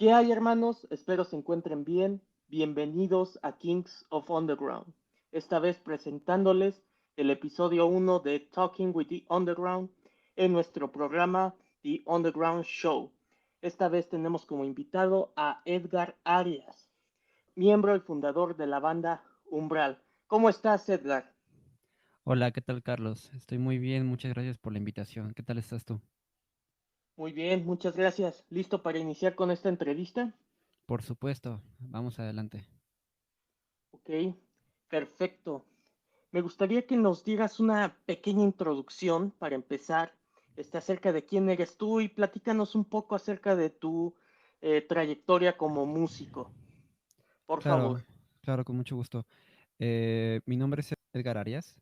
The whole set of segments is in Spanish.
¿Qué hay, hermanos? Espero se encuentren bien. Bienvenidos a Kings of Underground. Esta vez presentándoles el episodio 1 de Talking with the Underground en nuestro programa The Underground Show. Esta vez tenemos como invitado a Edgar Arias, miembro y fundador de la banda Umbral. ¿Cómo estás, Edgar? Hola, ¿qué tal, Carlos? Estoy muy bien, muchas gracias por la invitación. ¿Qué tal estás tú? Muy bien, muchas gracias. ¿Listo para iniciar con esta entrevista? Por supuesto, vamos adelante. Ok, perfecto. Me gustaría que nos dieras una pequeña introducción para empezar, acerca de quién eres tú y platícanos un poco acerca de tu trayectoria como músico, por Claro, favor. claro, con mucho gusto. Mi nombre es Edgar Arias.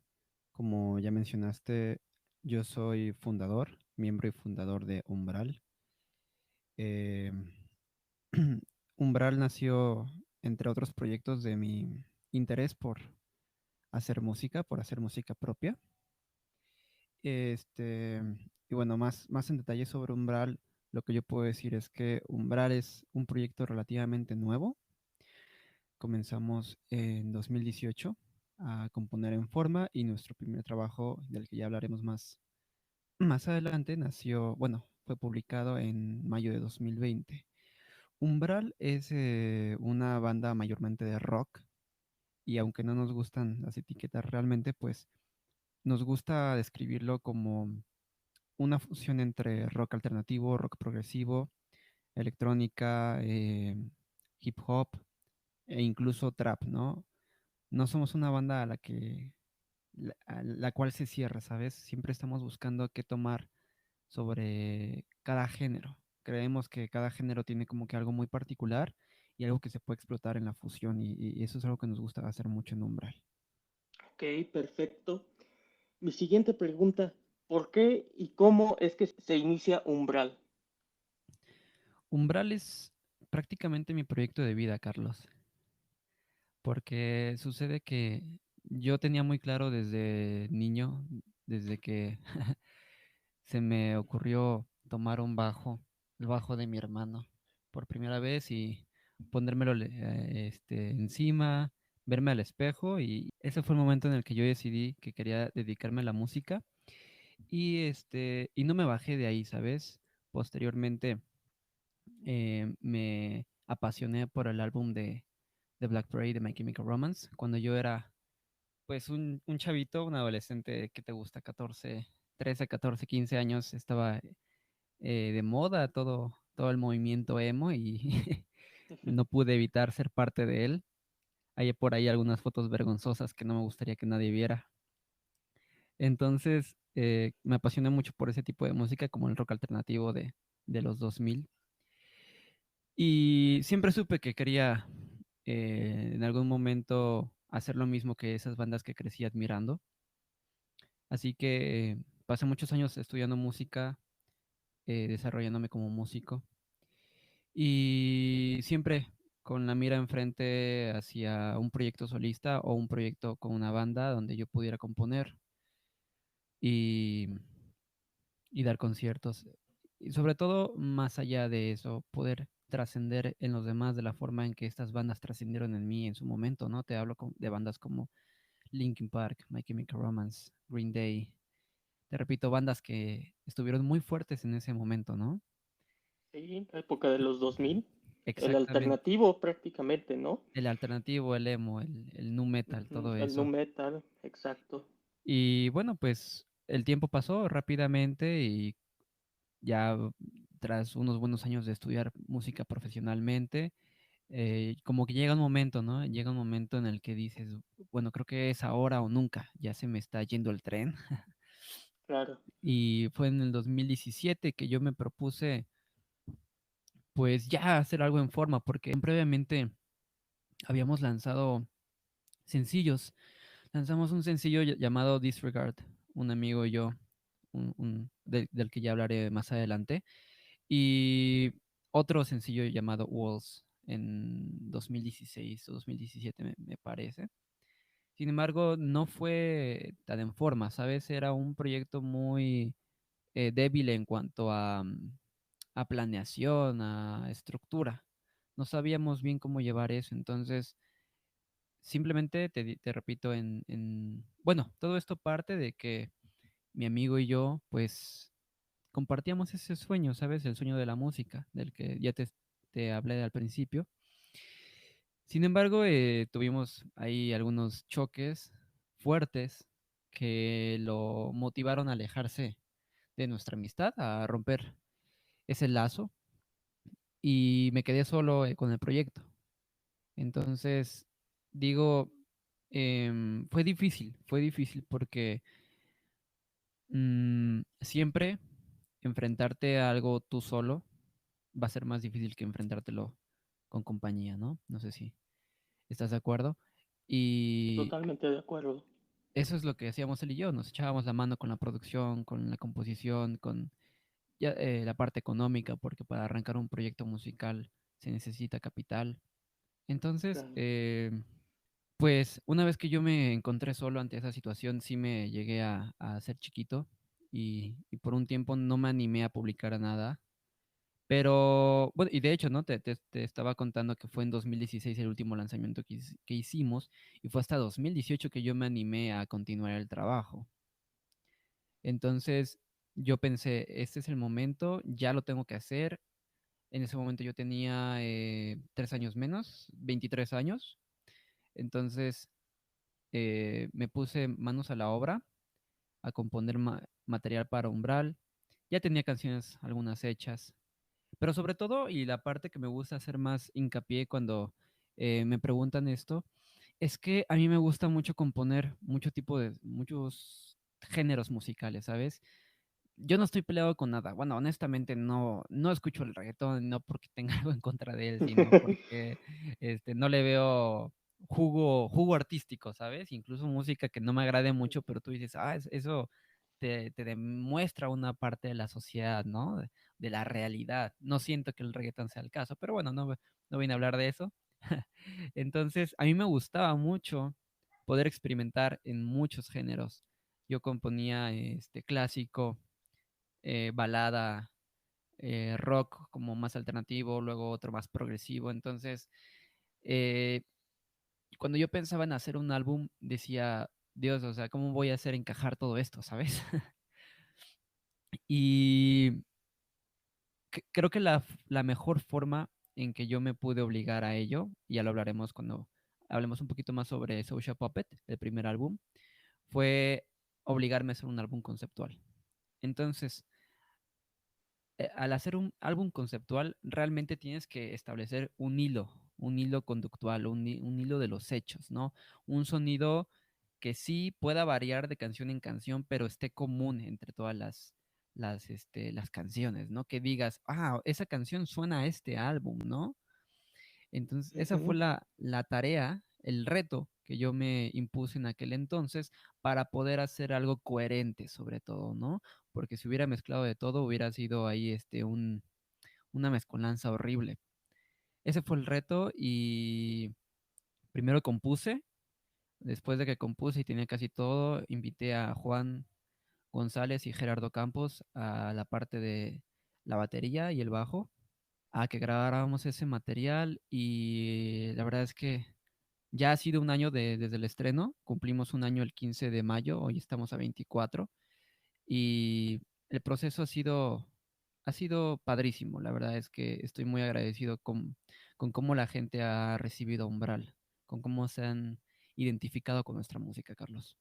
Como ya mencionaste, yo soy fundador, miembro y fundador de Umbral. Eh, Umbral nació, entre otros proyectos, de mi interés por hacer música propia. Este, y bueno, más en detalle sobre Umbral, lo que yo puedo decir es que Umbral es un proyecto relativamente nuevo. Comenzamos en 2018 a componer en forma y nuestro primer trabajo, del que ya hablaremos más adelante, fue publicado en mayo de 2020. Umbral es una banda mayormente de rock y aunque no nos gustan las etiquetas realmente, pues nos gusta describirlo como una fusión entre rock alternativo, rock progresivo, electrónica, hip hop e incluso trap, ¿no? No somos una banda a la cual se cierra, ¿sabes? Siempre estamos buscando qué tomar sobre cada género. Creemos que cada género tiene como que algo muy particular y algo que se puede explotar en la fusión y eso es algo que nos gusta hacer mucho en Umbral. Ok, perfecto. Mi siguiente pregunta, ¿por qué y cómo es que se inicia Umbral? Umbral es prácticamente mi proyecto de vida, Carlos, porque sucede que yo tenía muy claro desde niño, desde que se me ocurrió tomar un bajo, el bajo de mi hermano, por primera vez y ponérmelo encima, verme al espejo y ese fue el momento en el que yo decidí que quería dedicarme a la música y no me bajé de ahí, ¿sabes? Posteriormente me apasioné por el álbum de Black Parade de My Chemical Romance cuando yo era pues un chavito, un adolescente que te gusta 14, 13, 14, 15 años, estaba de moda todo el movimiento emo y no pude evitar ser parte de él. Hay por ahí algunas fotos vergonzosas que no me gustaría que nadie viera. Entonces, me apasioné mucho por ese tipo de música, como el rock alternativo de los 2000. Y siempre supe que quería en algún momento hacer lo mismo que esas bandas que crecí admirando. Así que pasé muchos años estudiando música, desarrollándome como músico. Y siempre con la mira enfrente hacia un proyecto solista o un proyecto con una banda donde yo pudiera componer y, y dar conciertos. Y sobre todo, más allá de eso, poder trascender en los demás de la forma en que estas bandas trascendieron en mí en su momento, ¿no? Te hablo de bandas como Linkin Park, My Chemical Romance, Green Day. Te repito, bandas que estuvieron muy fuertes en ese momento, ¿no? Sí, la época de los 2000, el Exactamente. alternativo prácticamente, ¿no? El alternativo, el emo, el nu metal, Ujú, todo el nu eso. metal, exacto. Y bueno, pues el tiempo pasó rápidamente y ya tras unos buenos años de estudiar música profesionalmente, como que llega un momento, ¿no? Llega un momento en el que dices, bueno, creo que es ahora o nunca, ya se me está yendo el tren. Claro. Y fue en el 2017 que yo me propuse, pues ya hacer algo en forma, porque previamente habíamos lanzado sencillos. Lanzamos un sencillo llamado Disregard, un amigo y yo, del que ya hablaré más adelante, y otro sencillo llamado Walls en 2016 o 2017 me parece. Sin embargo, no fue tan en forma, ¿sabes? Era un proyecto muy débil en cuanto a planeación, a estructura. no sabíamos bien cómo llevar eso. Entonces, simplemente te repito, bueno, todo esto parte de que mi amigo y yo, pues, compartíamos ese sueño, ¿sabes? El sueño de la música, del que ya te hablé al principio. Sin embargo, tuvimos ahí algunos choques fuertes que lo motivaron a alejarse de nuestra amistad, a romper ese lazo y me quedé solo con el proyecto. Entonces, digo, fue difícil porque siempre enfrentarte a algo tú solo va a ser más difícil que enfrentártelo con compañía, ¿no? No sé si estás de acuerdo. Y Totalmente de acuerdo. eso es lo que hacíamos él y yo, nos echábamos la mano con la producción, con la composición, con ya, la parte económica, porque para arrancar un proyecto musical se necesita capital. Entonces, Claro. pues una vez que yo me encontré solo ante esa situación, sí me llegué a hacer chiquito y por un tiempo no me animé a publicar nada. Pero, bueno, y de hecho, ¿no? Te estaba contando que fue en 2016 el último lanzamiento que hicimos y fue hasta 2018 que yo me animé a continuar el trabajo. Entonces, yo pensé, este es el momento, ya lo tengo que hacer. En ese momento yo tenía 3 años menos, 23 años. Entonces, me puse manos a la obra a componer material para Umbral. Ya tenía canciones algunas hechas, pero sobre todo, y la parte que me gusta hacer más hincapié cuando me preguntan esto, es que a mí me gusta mucho componer muchos géneros musicales, ¿sabes? Yo no estoy peleado con nada. Bueno, honestamente no escucho el reggaetón, no porque tenga algo en contra de él, sino porque no le veo jugo artístico, ¿sabes? Incluso música que no me agrade mucho, pero tú dices, eso te demuestra una parte de la sociedad, ¿no? De la realidad. No siento que el reggaetón sea el caso, pero bueno, no vine a hablar de eso. Entonces, a mí me gustaba mucho poder experimentar en muchos géneros. Yo componía clásico, balada, rock como más alternativo, luego otro más progresivo. Entonces, eh, cuando yo pensaba en hacer un álbum, decía, Dios, o sea, ¿cómo voy a hacer encajar todo esto, sabes? Y creo que la mejor forma en que yo me pude obligar a ello, y ya lo hablaremos cuando hablemos un poquito más sobre Social Puppet, el primer álbum, fue obligarme a hacer un álbum conceptual. Entonces, al hacer un álbum conceptual, realmente tienes que establecer un hilo conductual, un hilo de los hechos, ¿no? Un sonido que sí pueda variar de canción en canción, pero esté común entre todas las canciones, ¿no? Que digas, esa canción suena a este álbum, ¿no? Entonces, esa fue Ujú. la tarea, el reto que yo me impuse en aquel entonces para poder hacer algo coherente, sobre todo, ¿no? Porque si hubiera mezclado de todo, hubiera sido ahí una mezcolanza horrible. Ese fue el reto y primero compuse, después de que compuse y tenía casi todo, invité a Juan González y Gerardo Campos a la parte de la batería y el bajo a que grabáramos ese material y la verdad es que ya ha sido un año desde el estreno, cumplimos un año el 15 de mayo, hoy estamos a 24 y el proceso ha sido padrísimo, la verdad es que estoy muy agradecido con cómo la gente ha recibido Umbral, con cómo se han identificado con nuestra música, Carlos.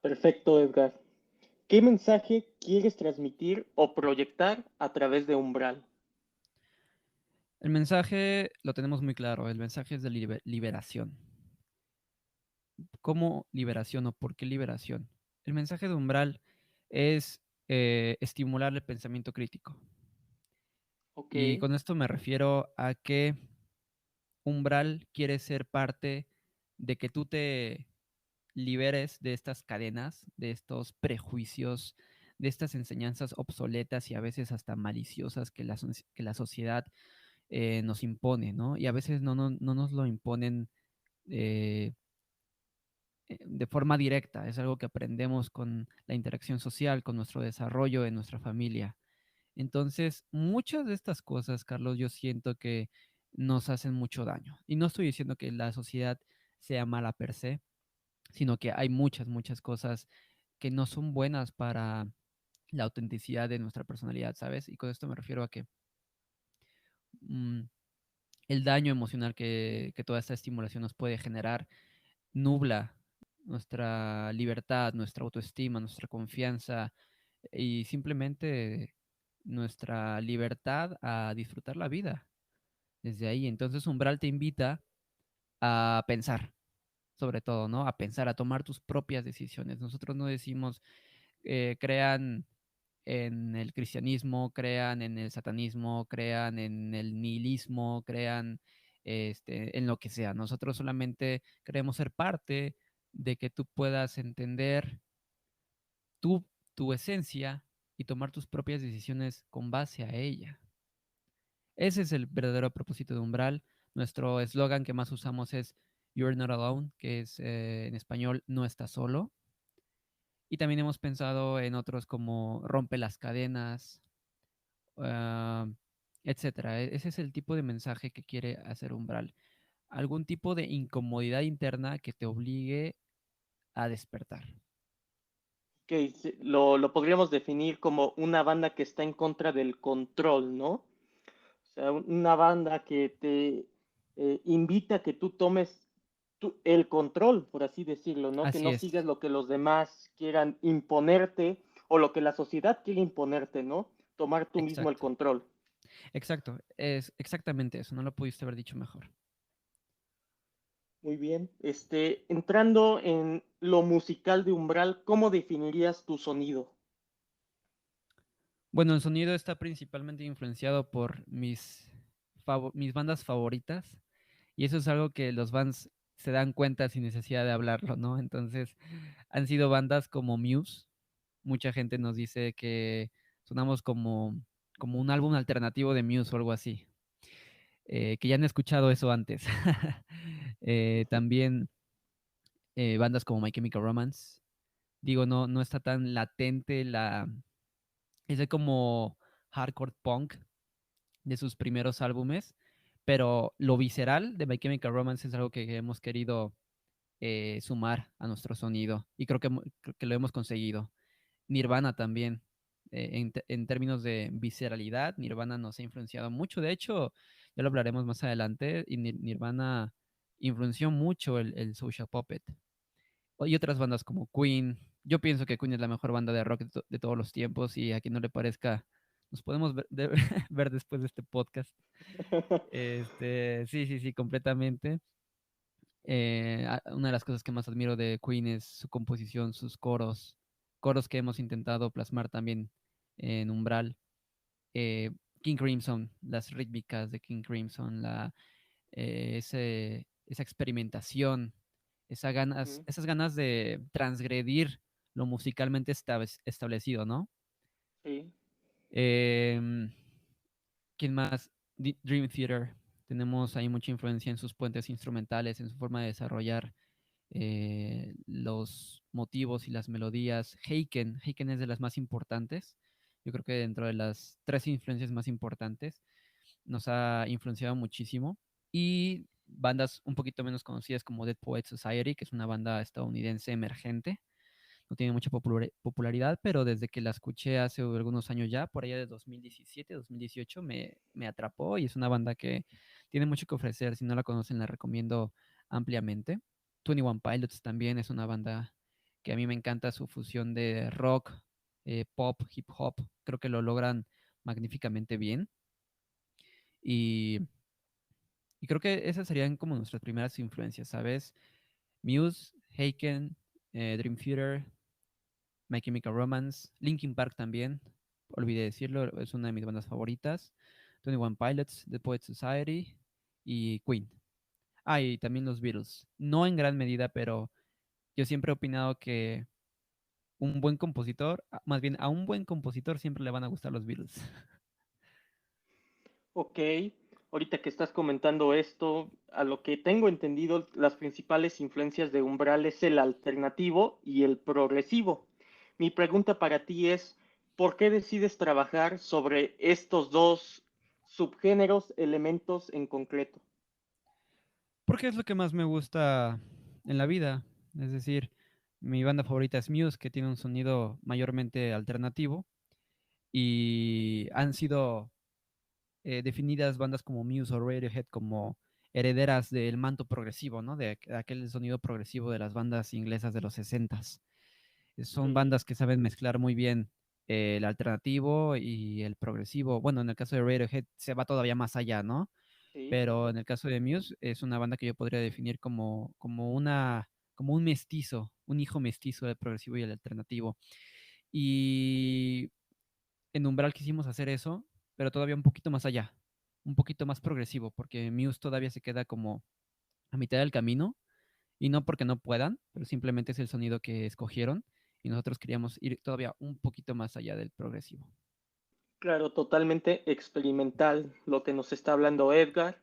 Perfecto, Edgar. ¿Qué mensaje quieres transmitir o proyectar a través de Umbral? El mensaje lo tenemos muy claro, el mensaje es de liberación. ¿Cómo liberación o por qué liberación? El mensaje de Umbral es estimular el pensamiento crítico. Ok. Y con esto me refiero a que Umbral quiere ser parte de que tú te liberes de estas cadenas, de estos prejuicios, de estas enseñanzas obsoletas y a veces hasta maliciosas que la sociedad nos impone, ¿no? Y a veces no nos lo imponen eh, de forma directa, es algo que aprendemos con la interacción social, con nuestro desarrollo en nuestra familia. Entonces, muchas de estas cosas, Carlos, yo siento que nos hacen mucho daño. Y no estoy diciendo que la sociedad sea mala per se, sino que hay muchas, muchas cosas que no son buenas para la autenticidad de nuestra personalidad, ¿sabes? Y con esto me refiero a que mm, el daño emocional que toda esta estimulación nos puede generar nubla nuestra libertad, nuestra autoestima, nuestra confianza y simplemente nuestra libertad a disfrutar la vida desde ahí. Entonces, Umbral te invita a pensar, sobre todo, ¿no? A pensar, a tomar tus propias decisiones. Nosotros no decimos, crean en el cristianismo, crean en el satanismo, crean en el nihilismo, crean en lo que sea. Nosotros solamente queremos ser parte de que tú puedas entender tu, tu esencia y tomar tus propias decisiones con base a ella. Ese es el verdadero propósito de Umbral. Nuestro eslogan que más usamos es You're not alone, que es en español no estás solo. Y también hemos pensado en otros como Rompe las cadenas, ah, etcétera. Ese es el tipo de mensaje que quiere hacer Umbral. Algún tipo de incomodidad interna que te obligue a despertar. Que lo podríamos definir como una banda que está en contra del control, ¿no? O sea, una banda que te invita a que tú tomes el control, por así decirlo, ¿no? Que Así no es, sigas lo que los demás quieran imponerte o lo que la sociedad quiere imponerte, ¿no? Tomar tú mismo el exacto, control. exacto. Es exactamente eso, no lo pudiste haber dicho mejor. Muy bien. Entrando en lo musical de Umbral, ¿cómo definirías tu sonido? Bueno, el sonido está principalmente influenciado por mis bandas favoritas y eso es algo que los fans se dan cuenta sin necesidad de hablarlo, ¿no? Entonces, han sido bandas como Muse. Mucha gente nos dice que sonamos como un álbum alternativo de Muse o algo así, que ya han escuchado eso antes. También bandas como My Chemical Romance. Digo, no está tan latente ese como hardcore punk de sus primeros álbumes, pero lo visceral de My Chemical Romance es algo que hemos querido sumar a nuestro sonido y creo que lo hemos conseguido. Nirvana también, en términos de visceralidad, Nirvana nos ha influenciado mucho. De hecho, ya lo hablaremos más adelante, y Nirvana influenció mucho el Social Puppet. Y otras bandas como Queen. Yo pienso que Queen es la mejor banda de rock de todos los tiempos y a quien no le parezca, nos podemos ver después de este podcast. Sí, sí, sí, completamente. Una de las cosas que más admiro de Queen es su composición, sus coros que hemos intentado plasmar también en Umbral. Eh, King Crimson, las rítmicas de King Crimson, esa experimentación, Ujú. esas ganas de transgredir lo musicalmente establecido, ¿no? Sí. Em, ¿Quién más? Dream Theater. Tenemos ahí mucha influencia en sus puentes instrumentales, en su forma de desarrollar los motivos y las melodías. Heiken es de las más importantes. Yo creo que dentro de las tres influencias más importantes nos ha influenciado muchísimo. Y bandas un poquito menos conocidas como Dead Poets Society, que es una banda estadounidense emergente. No tiene mucha popularidad, pero desde que la escuché hace algunos años ya, por allá de 2017, 2018, me atrapó y es una banda que tiene mucho que ofrecer. Si no la conocen, la recomiendo ampliamente. 21 Pilots también es una banda que a mí me encanta su fusión de rock, pop, hip hop. Creo que lo logran magníficamente bien. Y, y creo que esas serían como nuestras primeras influencias, ¿sabes? Muse, Haken, Dream Theater, My Chemical Romance, Linkin Park también, olvidé decirlo, es una de mis bandas favoritas. 21 Pilots, The Poet Society y Queen. Ah, y también los Beatles. No en gran medida, pero yo siempre he opinado que un buen compositor, más bien a un buen compositor siempre le van a gustar los Beatles. Ok, ahorita que estás comentando esto, a lo que tengo entendido, las principales influencias de Umbral es el alternativo y el progresivo. Mi pregunta para ti es, ¿Por qué decides trabajar sobre estos dos subgéneros, elementos en concreto? Porque es lo que más me gusta en la vida. Es decir, mi banda favorita es Muse, que tiene un sonido mayormente alternativo y han sido definidas bandas como Muse o Radiohead como herederas del manto progresivo, ¿no? De aquel sonido progresivo de las bandas inglesas de los 60s. Son Sí, bandas que saben mezclar muy bien el alternativo y el progresivo. Bueno, en el caso de Radiohead se va todavía más allá, ¿no? sí, Pero en el caso de Muse es una banda que yo podría definir como un mestizo, un hijo mestizo del progresivo y el alternativo. Y en Umbral quisimos hacer eso, pero todavía un poquito más allá, un poquito más progresivo, porque Muse todavía se queda como a mitad del camino, y no porque no puedan, pero simplemente es el sonido que escogieron, y nosotros queríamos ir todavía un poquito más allá del progresivo. claro, totalmente experimental lo que nos está hablando Edgar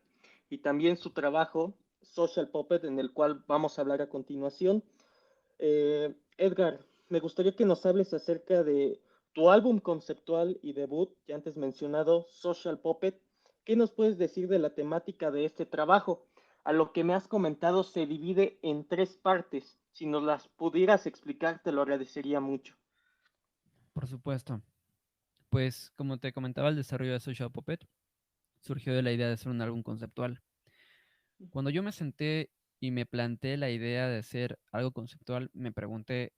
y también su trabajo Social Puppet en el cual vamos a hablar a continuación. Edgar, me gustaría que nos hables acerca de tu álbum conceptual y debut, ya antes mencionado, Social Puppet. ¿Qué nos puedes decir de la temática de este trabajo? A lo que me has comentado se divide en tres partes. Si nos las pudieras explicar, te lo agradecería mucho. Por supuesto. Pues como te comentaba, el desarrollo de Social Puppet surgió de la idea de hacer un álbum conceptual. Cuando yo me senté y me planteé la idea de hacer algo conceptual, me pregunté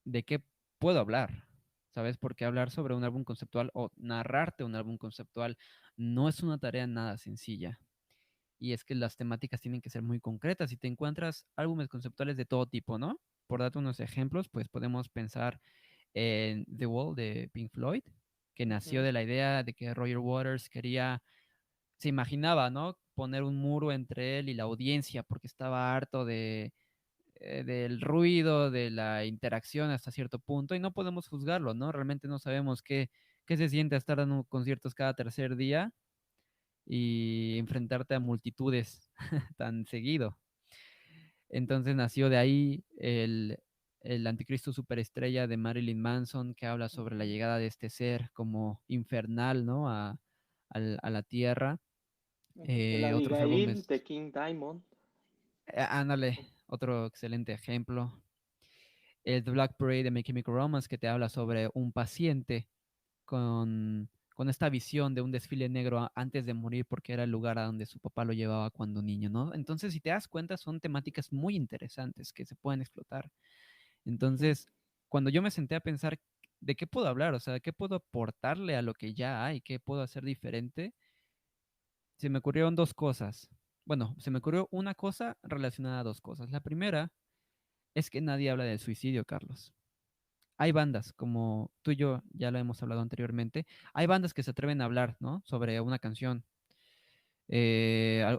de qué puedo hablar, ¿sabes? Porque hablar sobre un álbum conceptual o narrarte un álbum conceptual no es una tarea nada sencilla. Y es que las temáticas tienen que ser muy concretas y te encuentras álbumes conceptuales de todo tipo, ¿no? Por darte unos ejemplos, pues podemos pensar en The Wall de Pink Floyd, que nació Ujú, de la idea de que Roger Waters se imaginaba, ¿no? Poner un muro entre él y la audiencia porque estaba harto del ruido, de la interacción hasta cierto punto y no podemos juzgarlo, ¿no? Realmente no sabemos qué se siente estar dando conciertos cada tercer día y enfrentarte a multitudes tan seguido. Entonces nació de ahí el anticristo superestrella de Marilyn Manson, que habla sobre la ujú. llegada de este ser como infernal, ¿no? A la tierra. El Otros Abigail álbumes, de King Diamond. ándale, otro excelente ejemplo. El The Black Parade de My Chemical Romance, que te habla sobre un paciente con esta visión de un desfile negro antes de morir porque era el lugar a donde su papá lo llevaba cuando niño, ¿no? Entonces, si te das cuenta, son temáticas muy interesantes que se pueden explotar. Ujú, Entonces, cuando yo me senté a pensar de qué puedo hablar, o sea, qué puedo aportarle a lo que ya hay, qué puedo hacer diferente, se me ocurrieron dos cosas. Bueno, se me ocurrió una cosa relacionada a dos cosas. La primera es que nadie habla del suicidio, Carlos. Hay bandas, como tú y yo ya lo hemos hablado anteriormente, hay bandas que se atreven a hablar, ¿no? Sobre una canción,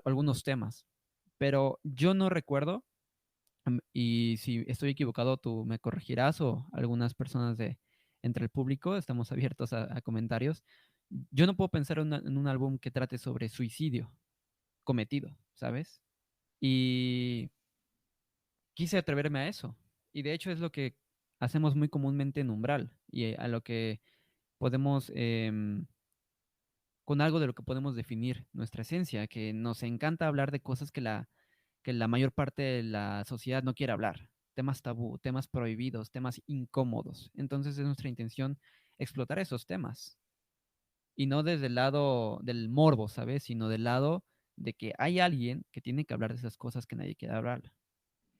algunos temas, pero yo no recuerdo, y si estoy equivocado, tú me corregirás o algunas personas entre el público, estamos abiertos a comentarios. Yo no puedo pensar en un álbum que trate sobre suicidio cometido, ¿sabes? Y quise atreverme a eso. Y de hecho es lo que hacemos muy comúnmente en Umbral y a lo que podemos, con algo de lo que podemos definir nuestra esencia, que nos encanta hablar de cosas que la mayor parte de la sociedad no quiere hablar, temas tabú, temas prohibidos, temas incómodos. Entonces es nuestra intención explotar esos temas y no desde el lado del morbo, ¿sabes? Sino del lado de que hay alguien que tiene que hablar de esas cosas que nadie quiere hablar.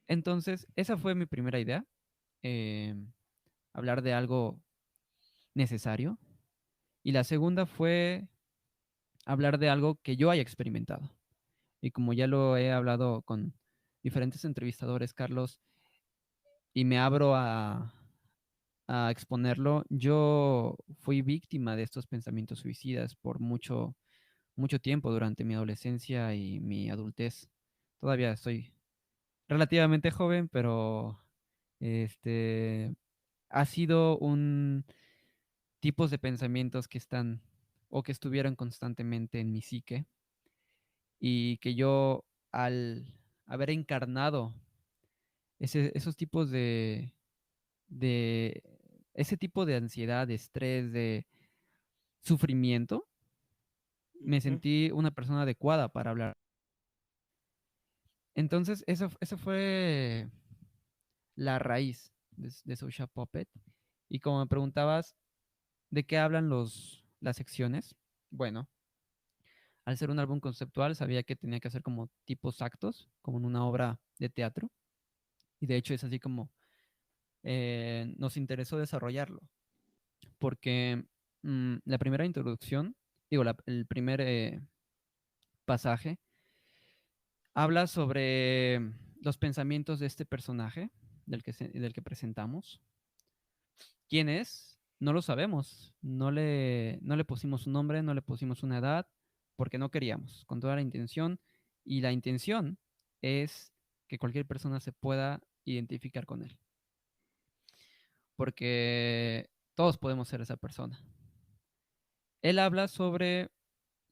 Entonces, esa fue mi primera idea, eh, hablar de algo necesario. Y la segunda fue hablar de algo que yo haya experimentado. Y como ya lo he hablado con diferentes entrevistadores, Carlos, y me abro a exponerlo, yo fui víctima de estos pensamientos suicidas por mucho tiempo durante mi adolescencia y mi adultez. Todavía soy relativamente joven, pero este ha sido un tipos de pensamientos que están o que estuvieron constantemente en mi psique y que yo al haber encarnado esos tipos de ese tipo de ansiedad, de estrés, de sufrimiento, me Ujú. sentí una persona adecuada para hablar. Entonces, eso fue la raíz de Social Puppet. Y como me preguntabas, ¿de qué hablan las secciones? Bueno, al ser un álbum conceptual, sabía que tenía que hacer como tipos actos, como en una obra de teatro. Y de hecho es así como nos interesó desarrollarlo, porque la primera introducción, digo, el primer pasaje, habla sobre los pensamientos de este personaje del que presentamos. ¿Quién es? No lo sabemos. No le pusimos un nombre, no le pusimos una edad, porque no queríamos, con toda la intención. Y la intención es que cualquier persona se pueda identificar con él, porque todos podemos ser esa persona. Él habla sobre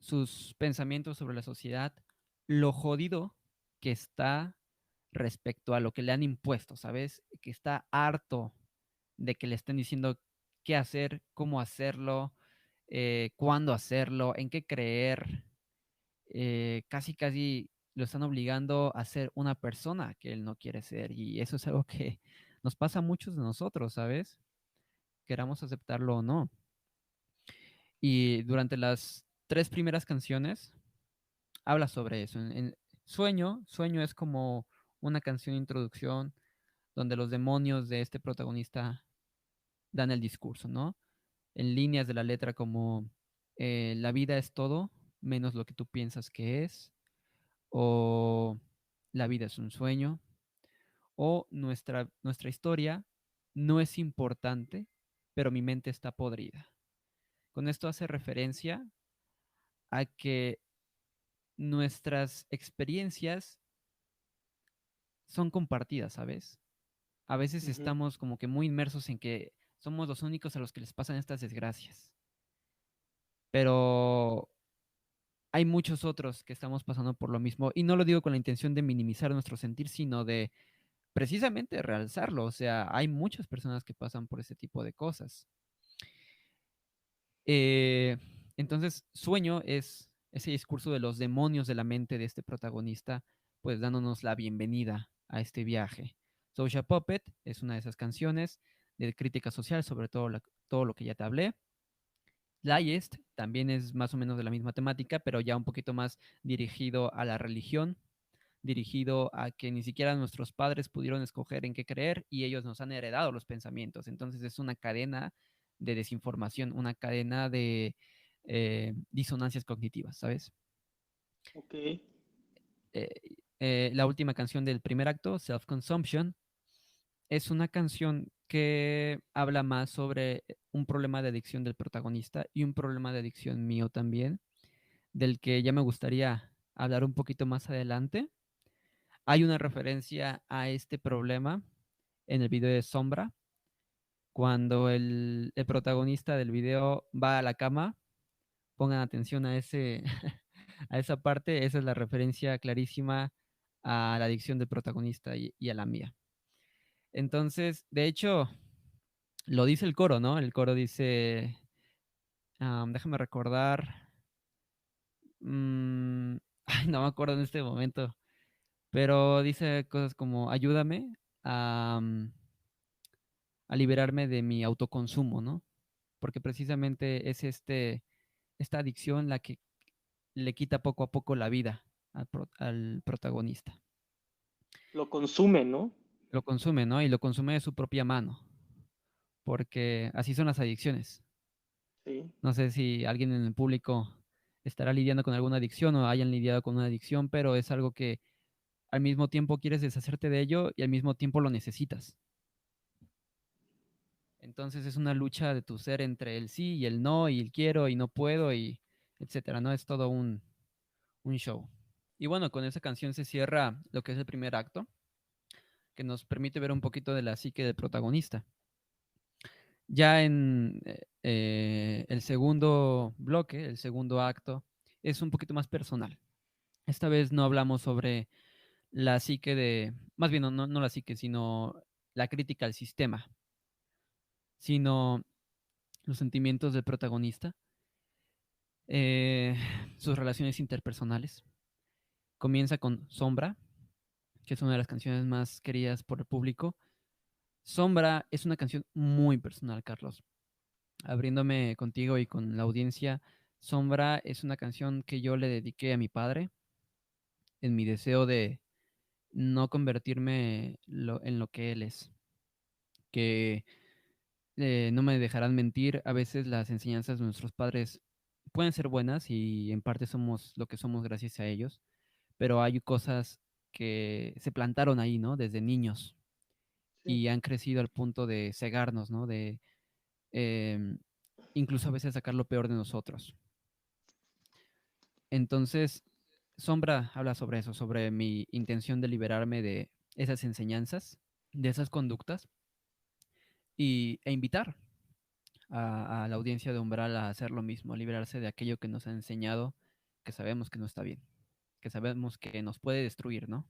sus pensamientos sobre la sociedad, lo jodido que está respecto a lo que le han impuesto, ¿sabes? Que está harto de que le estén diciendo qué hacer, cómo hacerlo, cuándo hacerlo, en qué creer. Casi, casi lo están obligando a ser una persona que él no quiere ser. Y eso es algo que nos pasa a muchos de nosotros, ¿sabes? Queramos aceptarlo o no. Y durante las 3 primeras canciones habla sobre eso. Sueño es como una canción de introducción donde los demonios de este protagonista dan el discurso, ¿no? En líneas de la letra como la vida es todo menos lo que tú piensas que es, o la vida es un sueño, o nuestra historia no es importante, pero mi mente está podrida. Con esto hace referencia a que nuestras experiencias son compartidas, ¿sabes? A veces Ujú. estamos como que muy inmersos en que somos los únicos a los que les pasan estas desgracias, pero hay muchos otros que estamos pasando por lo mismo y no lo digo con la intención de minimizar nuestro sentir, sino de precisamente realzarlo. O sea, hay muchas personas que pasan por ese tipo de cosas. Eh, entonces, Sueño es ese discurso de los demonios de la mente de este protagonista, pues dándonos la bienvenida a este viaje. Social Puppet es una de esas canciones de crítica social sobre todo lo que ya te hablé. Liest también es más o menos de la misma temática, pero ya un poquito más dirigido a la religión, dirigido a que ni siquiera nuestros padres pudieron escoger en qué creer y ellos nos han heredado los pensamientos. Entonces es una cadena de desinformación, una cadena de disonancias cognitivas, ¿sabes? Ok. Eh, la última canción del primer acto, Self-Consumption, es una canción que habla más sobre un problema de adicción del protagonista y un problema de adicción mío también, del que ya me gustaría hablar un poquito más adelante. Hay una referencia a este problema en el video de Sombra, cuando el protagonista del video va a la cama. Pongan atención a a esa parte, esa es la referencia clarísima a la adicción del protagonista y a la mía. Entonces, de hecho, lo dice el coro, ¿no? El coro dice, déjame recordar, ay, no me acuerdo en este momento, pero dice cosas como, ayúdame a, a liberarme de mi autoconsumo, ¿no? Porque precisamente es esta adicción la que le quita poco a poco la vida al protagonista. Lo consume, ¿no? Lo consume, ¿no? Y lo consume de su propia mano, porque así son las adicciones. Sí. No sé si alguien en el público estará lidiando con alguna adicción o hayan lidiado con una adicción, pero es algo que al mismo tiempo quieres deshacerte de ello y al mismo tiempo lo necesitas. Entonces es una lucha de tu ser entre el sí y el no, y el quiero y no puedo, y etcétera, ¿no? Es todo un show. Y bueno, con esa canción se cierra lo que es el primer acto, que nos permite ver un poquito de la psique del protagonista. Ya en el segundo bloque, el segundo acto, es un poquito más personal. Esta vez no hablamos sobre la psique más bien no la psique, sino la crítica al sistema. sino los sentimientos del protagonista, eh, sus relaciones interpersonales. Comienza con Sombra, que es una de las canciones más queridas por el público. Sombra es una canción muy personal, Carlos. Abriéndome contigo y con la audiencia, Sombra es una canción que yo le dediqué a mi padre en mi deseo de no convertirme en lo que él es. Que no me dejarán mentir, a veces las enseñanzas de nuestros padres pueden ser buenas y en parte somos lo que somos gracias a ellos, pero hay cosas que se plantaron ahí, ¿no? Desde niños Sí, y han crecido al punto de cegarnos, ¿no? De em, incluso a veces sacar lo peor de nosotros. Entonces, Sombra habla sobre eso, sobre mi intención de liberarme de esas enseñanzas, de esas conductas e invitar a la audiencia de Umbral a hacer lo mismo, a liberarse de aquello que nos ha enseñado, que sabemos que no está bien, que sabemos que nos puede destruir, ¿no?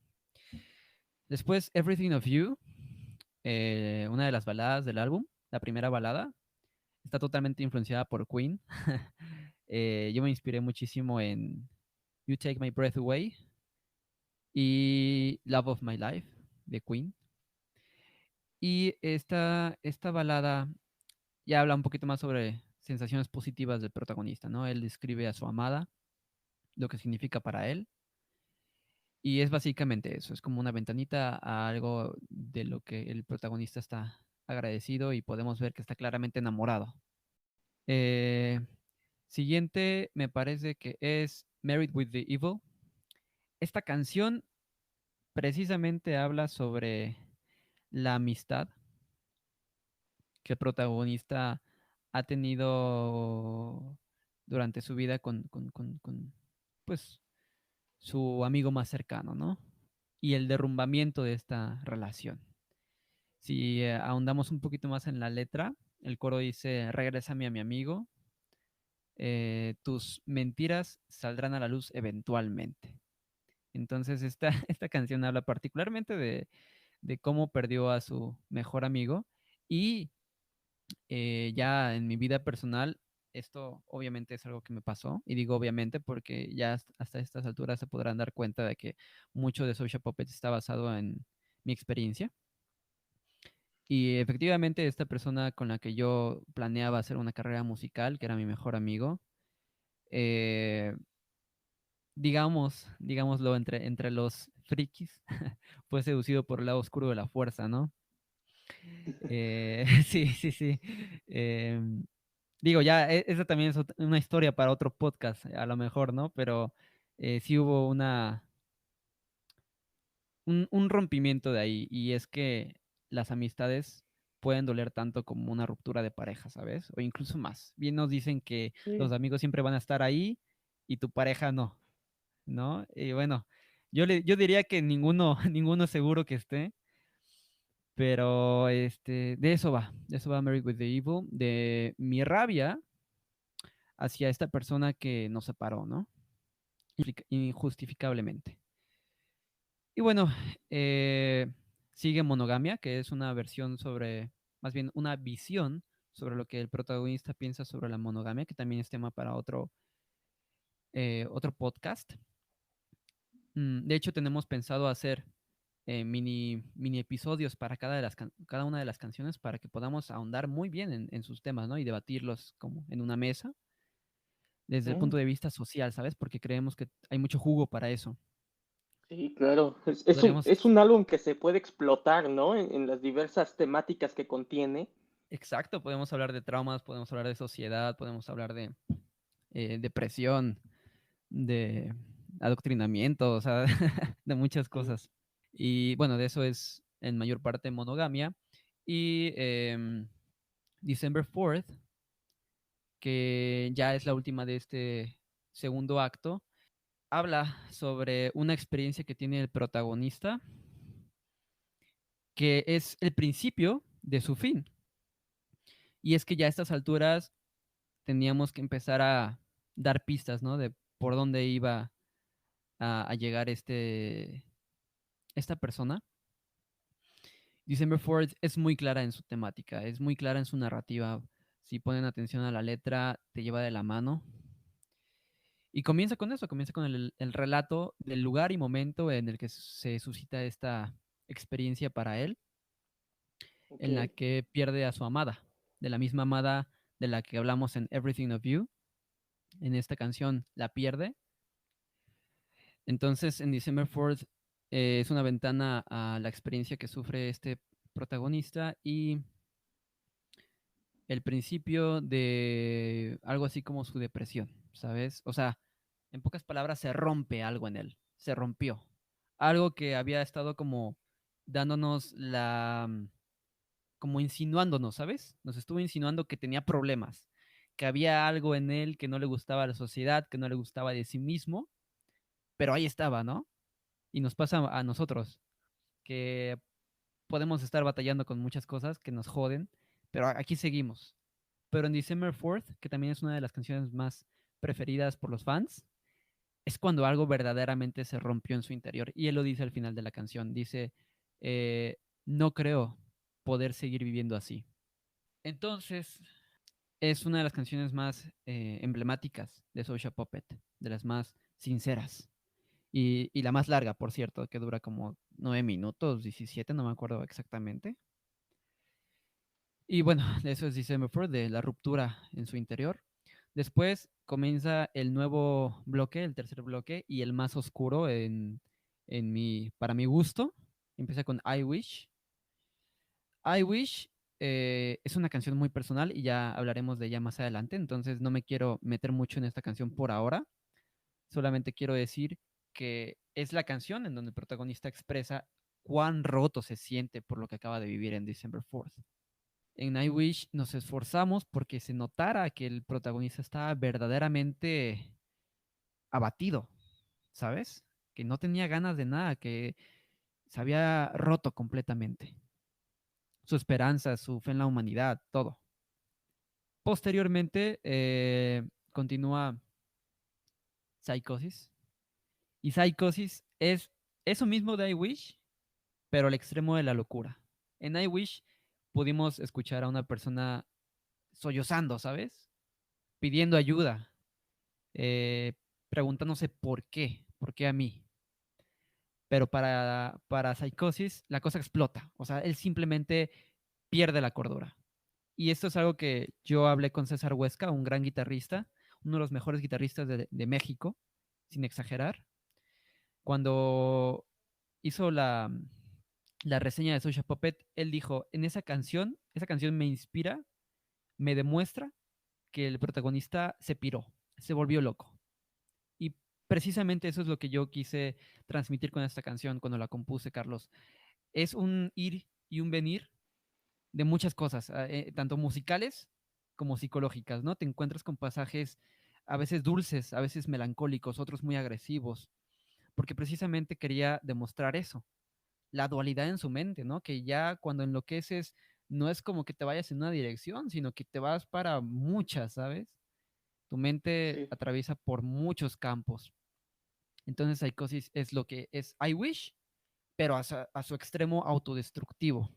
Después, Everything of You, una de las baladas del álbum, la primera balada, está totalmente influenciada por Queen. Yo me inspiré muchísimo en You Take My Breath Away y Love of My Life de Queen. Y esta balada ya habla un poquito más sobre sensaciones positivas del protagonista, ¿no? Él describe a su amada, lo que significa para él, y es básicamente eso, es como una ventanita a algo de lo que el protagonista está agradecido y podemos ver que está claramente enamorado. Eh, Siguiente me parece que es Married with the Evil. Esta canción precisamente habla sobre la amistad que el protagonista ha tenido durante su vida pues, su amigo más cercano, ¿no? Y el derrumbamiento de esta relación. Si ahondamos un poquito más en la letra, el coro dice, regrésame a mi amigo, tus mentiras saldrán a la luz eventualmente. Entonces, esta canción habla particularmente de cómo perdió a su mejor amigo y ya en mi vida personal, esto obviamente es algo que me pasó, y digo obviamente porque ya hasta estas alturas se podrán dar cuenta de que mucho de Social Puppets está basado en mi experiencia. Y efectivamente esta persona con la que yo planeaba hacer una carrera musical, que era mi mejor amigo, eh, digámoslo entre los frikis, fue seducido por el lado oscuro de la fuerza, ¿no? Sí, sí, sí. Em, Digo, ya, esa también es una historia para otro podcast, a lo mejor, ¿no? Pero sí hubo un rompimiento de ahí, y es que las amistades pueden doler tanto como una ruptura de pareja, ¿sabes? O incluso más. Bien nos dicen que los sí, amigos siempre van a estar ahí y tu pareja no, ¿no? Y bueno, yo diría que ninguno, ninguno seguro que esté, pero de eso va Married with the Evil, de mi rabia hacia esta persona que nos separó, ¿no? Injustificablemente. Y bueno, eh, sigue Monogamia, que es una versión sobre, más bien una visión sobre lo que el protagonista piensa sobre la monogamia, que también es tema para otro podcast. De hecho, tenemos pensado hacer mini episodios para cada una de las canciones para que podamos ahondar muy bien en sus temas, ¿no? Y debatirlos como en una mesa desde el mm, punto de vista social, ¿sabes? Porque creemos que hay mucho jugo para eso. sí, claro. Podríamos, Es un álbum que se puede explotar, ¿no? En las diversas temáticas que contiene. exacto, podemos hablar de traumas, podemos hablar de sociedad, podemos hablar de depresión, de adoctrinamiento, o sea, de muchas Sí, cosas. Y bueno, de eso es en mayor parte monogamia. Y December 4th, que ya es la última de este segundo acto, habla sobre una experiencia que tiene el protagonista, que es el principio de su fin. Y es que ya a estas alturas teníamos que empezar a dar pistas, ¿no? De por dónde iba a llegar esta persona. December 4th es muy clara en su temática, es muy clara en su narrativa. Si ponen atención a la letra, te lleva de la mano. Y comienza con eso, comienza con el relato del lugar y momento en el que se suscita esta experiencia para él, Ok, en la que pierde a su amada, de la misma amada de la que hablamos en Everything of You. En esta canción la pierde. Entonces, en December 4th es una ventana a la experiencia que sufre este protagonista y el principio de algo así como su depresión, ¿sabes? O sea, en pocas palabras, se rompe algo en él, se rompió. Algo que había estado como dándonos como insinuándonos, ¿sabes? Nos estuvo insinuando que tenía problemas, que había algo en él que no le gustaba a la sociedad, que no le gustaba de sí mismo, pero ahí estaba, ¿no? Y nos pasa a nosotros, que podemos estar batallando con muchas cosas que nos joden, pero aquí seguimos. Pero en December 4th, que también es una de las canciones más preferidas por los fans, es cuando algo verdaderamente se rompió en su interior. Y él lo dice al final de la canción. Dice, no creo poder seguir viviendo así. Entonces, es una de las canciones más emblemáticas de Soulja Puppet, de las más sinceras. Y la más larga, por cierto, que dura como 9 minutos, 17, no me acuerdo exactamente. Y bueno, eso es December 4, de la ruptura en su interior. Después comienza el nuevo bloque, el tercer bloque, y el más oscuro para mi gusto. Empieza con I Wish. I Wish es una canción muy personal y ya hablaremos de ella más adelante, entonces no me quiero meter mucho en esta canción por ahora. Solamente quiero decir que es la canción en donde el protagonista expresa cuán roto se siente por lo que acaba de vivir en December 4th. En I Wish nos esforzamos porque se notara que el protagonista estaba verdaderamente abatido, ¿sabes? Que no tenía ganas de nada, que se había roto completamente. Su esperanza, su fe en la humanidad, todo. Posteriormente, continúa Psychosis. Y Psychosis es eso mismo de I Wish, pero al extremo de la locura. En I Wish pudimos escuchar a una persona sollozando, ¿sabes? Pidiendo ayuda, eh, preguntándose por qué a mí. Pero para Psicosis la cosa explota, o sea, él simplemente pierde la cordura. Y esto es algo que yo hablé con César Huesca, un gran guitarrista, uno de los mejores guitarristas de México, sin exagerar, cuando hizo la reseña de Social Puppet, él dijo, en esa canción me inspira, me demuestra que el protagonista se piró, se volvió loco. Y precisamente eso es lo que yo quise transmitir con esta canción cuando la compuse, Carlos. Es un ir y un venir de muchas cosas, tanto musicales como psicológicas, ¿no? Te encuentras con pasajes a veces dulces, a veces melancólicos, otros muy agresivos, porque precisamente quería demostrar eso, la dualidad en su mente, ¿no? Que ya cuando enloqueces no es como que te vayas en una dirección, sino que te vas para muchas, ¿sabes? Tu mente sí, atraviesa por muchos campos. Entonces, Psicosis es lo que es I Wish, pero a su extremo autodestructivo.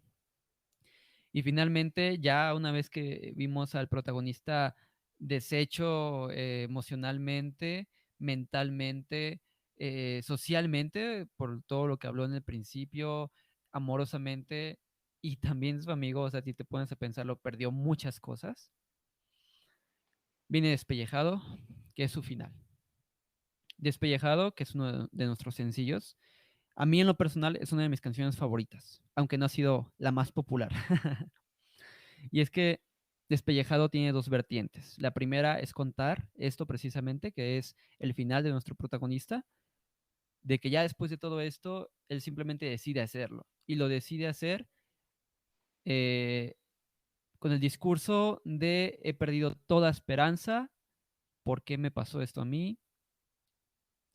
Y finalmente, ya una vez que vimos al protagonista deshecho emocionalmente, mentalmente, socialmente, por todo lo que habló en el principio, amorosamente, y también su amigo, o sea, si te pones a pensarlo, perdió muchas cosas. Viene Despellejado, que es su final. Despellejado, que es uno de nuestros sencillos. A mí en lo personal es una de mis canciones favoritas, aunque no ha sido la más popular. Y es que Despellejado tiene dos vertientes. La primera es contar esto precisamente, que es el final de nuestro protagonista, de que ya después de todo esto, él simplemente decide hacerlo. Y lo decide hacer eh, con el discurso de he perdido toda esperanza, ¿por qué me pasó esto a mí?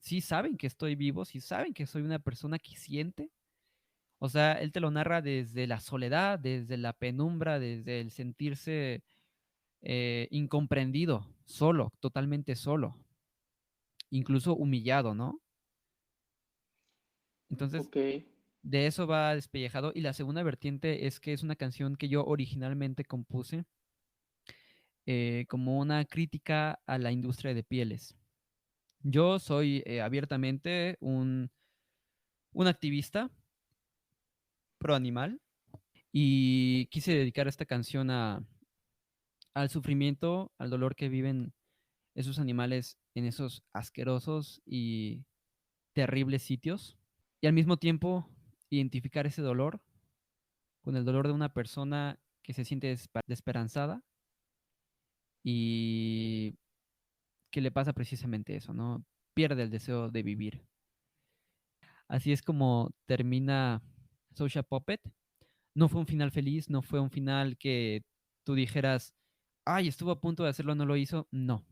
Sí saben que estoy vivo, sí saben que soy una persona que siente. O sea, él te lo narra desde la soledad, desde la penumbra, desde el sentirse incomprendido, solo, totalmente solo, incluso humillado, ¿no? Entonces, ok. De eso va Despellejado. Y la segunda vertiente es que es una canción que yo originalmente compuse como una crítica a la industria de pieles. Yo soy abiertamente un activista pro animal y quise dedicar esta canción al sufrimiento, al dolor que viven esos animales en esos asquerosos y terribles sitios. Y al mismo tiempo identificar ese dolor con el dolor de una persona que se siente desesperanzada y que le pasa precisamente eso, ¿no? Pierde el deseo de vivir. Así es como termina Social Puppet. No fue un final feliz, no fue un final que tú dijeras, ay, estuvo a punto de hacerlo, no lo hizo. No,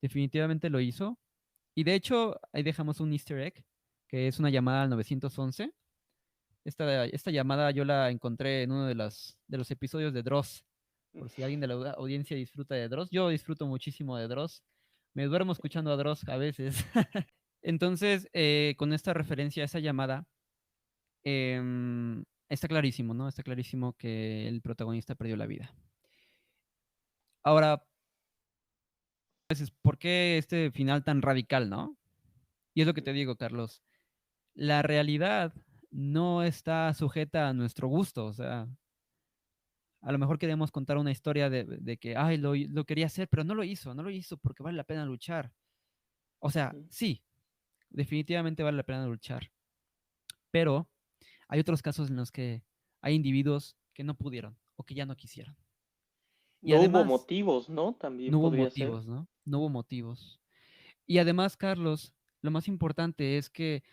definitivamente lo hizo. Y de hecho, ahí dejamos un easter egg, que es una llamada al 911. Esta llamada yo la encontré en uno de los episodios de Dross. Por si alguien de la audiencia disfruta de Dross. Yo disfruto muchísimo de Dross. Me duermo escuchando a Dross a veces. Entonces, con esta referencia a esa llamada, está clarísimo, ¿no? Está clarísimo que el protagonista perdió la vida. Ahora, pues, ¿por qué este final tan radical, no? Y es lo que te digo, Carlos. La realidad no está sujeta a nuestro gusto. O sea, a lo mejor queremos contar una historia de que, ay, lo quería hacer, pero no lo hizo porque vale la pena luchar. O sea, Ujú. sí, definitivamente vale la pena luchar. Pero hay otros casos en los que hay individuos que no pudieron o que ya no quisieron. Y No hubo además, motivos, ¿no? También no hubo podría ser. motivos, ¿no? No hubo motivos. Y además, Carlos, lo más importante es que,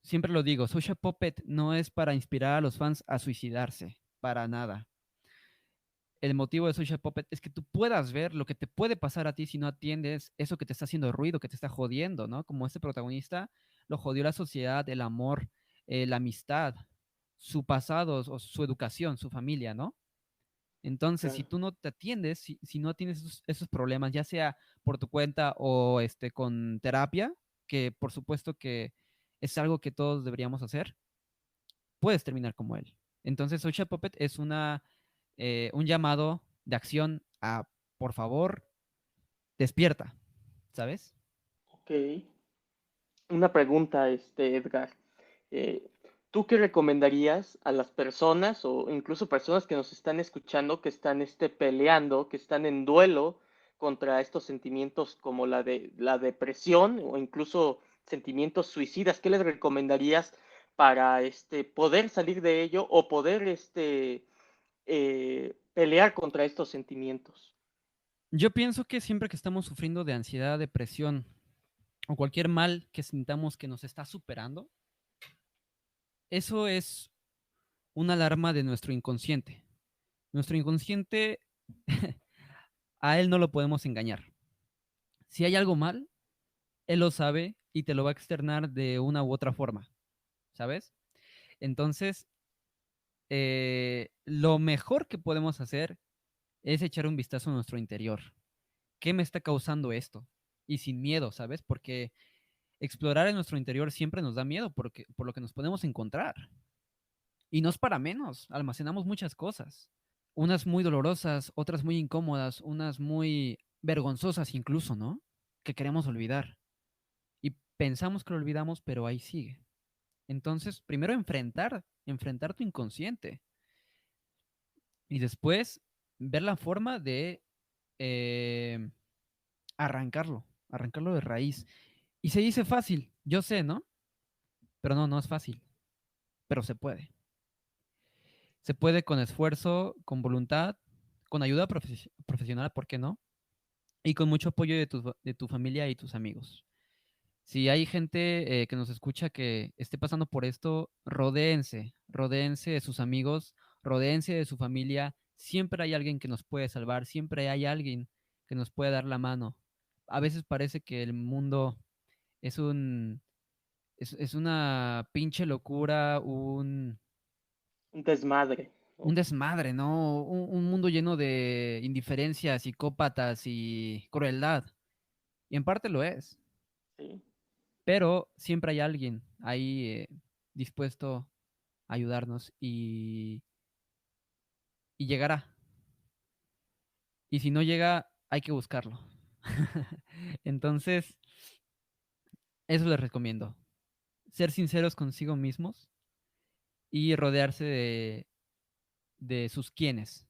siempre lo digo, Social Puppet no es para inspirar a los fans a suicidarse, para nada. El motivo de Social Puppet es que tú puedas ver lo que te puede pasar a ti si no atiendes eso que te está haciendo ruido, que te está jodiendo, ¿no? Como este protagonista lo jodió la sociedad, el amor, la amistad, su pasado, o su educación, su familia, ¿no? Entonces, si Claro. tú no te atiendes, si no tienes esos problemas, ya sea por tu cuenta o con terapia, que por supuesto que es algo que todos deberíamos hacer, puedes terminar como él. Entonces, Social Puppet es un llamado de acción a, por favor, despierta, ¿sabes? Ok. Una pregunta, Edgar. Eh, ¿Tú qué recomendarías a las personas o incluso personas que nos están escuchando, que están peleando, que están en duelo contra estos sentimientos como la depresión o incluso sentimientos suicidas? ¿Qué les recomendarías para poder salir de ello o poder pelear contra estos sentimientos? Yo pienso que siempre que estamos sufriendo de ansiedad, depresión o cualquier mal que sintamos que nos está superando, eso es una alarma de nuestro inconsciente. Nuestro inconsciente, a él no lo podemos engañar. Si hay algo mal, él lo sabe y te lo va a externar de una u otra forma, ¿sabes? Entonces, lo mejor que podemos hacer es echar un vistazo a nuestro interior. ¿Qué me está causando esto? Y sin miedo, ¿sabes? Porque explorar en nuestro interior siempre nos da miedo por lo que nos podemos encontrar. Y no es para menos, almacenamos muchas cosas. Unas muy dolorosas, otras muy incómodas, unas muy vergonzosas incluso, ¿no? Que queremos olvidar. Y pensamos que lo olvidamos, pero ahí sigue. Entonces, primero enfrentar tu inconsciente y después ver la forma de eh, arrancarlo de raíz. Y se dice fácil, yo sé, ¿no? Pero no, no es fácil, pero se puede. Se puede con esfuerzo, con voluntad, con ayuda profesional, ¿por qué no? Y con mucho apoyo de tu familia y tus amigos. Si hay gente que nos escucha que esté pasando por esto, rodéense de sus amigos, rodéense de su familia. Siempre hay alguien que nos puede salvar, siempre hay alguien que nos puede dar la mano. A veces parece que el mundo es es una pinche locura, Un desmadre, un ¿no? desmadre, ¿no? Un mundo lleno de indiferencia, psicópatas y crueldad. Y en parte lo es. Sí. Pero siempre hay alguien ahí dispuesto. ayudarnos y llegará. Y si no llega, hay que buscarlo. Entonces, eso les recomiendo. Ser sinceros consigo mismos y rodearse de sus quienes,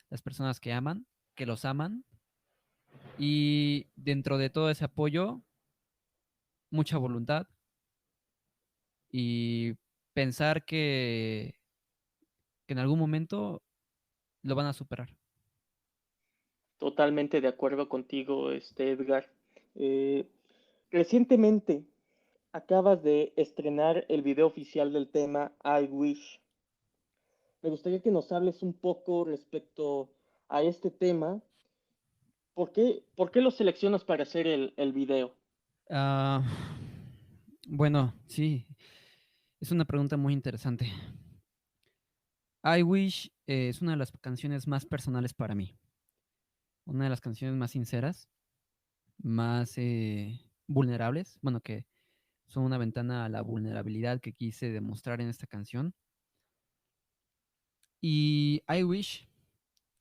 las personas que aman, que los aman. Y dentro de todo ese apoyo, mucha voluntad y pensar que en algún momento lo van a superar. Totalmente de acuerdo contigo, Edgar. Eh, Recientemente acabas de estrenar el video oficial del tema I Wish. Me gustaría que nos hables un poco respecto a este tema. Por qué lo seleccionas para hacer el video? Ah, bueno, sí, es una pregunta muy interesante. I Wish es una de las canciones más personales para mí, una de las canciones más sinceras, más vulnerables, bueno, que son una ventana a la vulnerabilidad que quise demostrar en esta canción. Y I Wish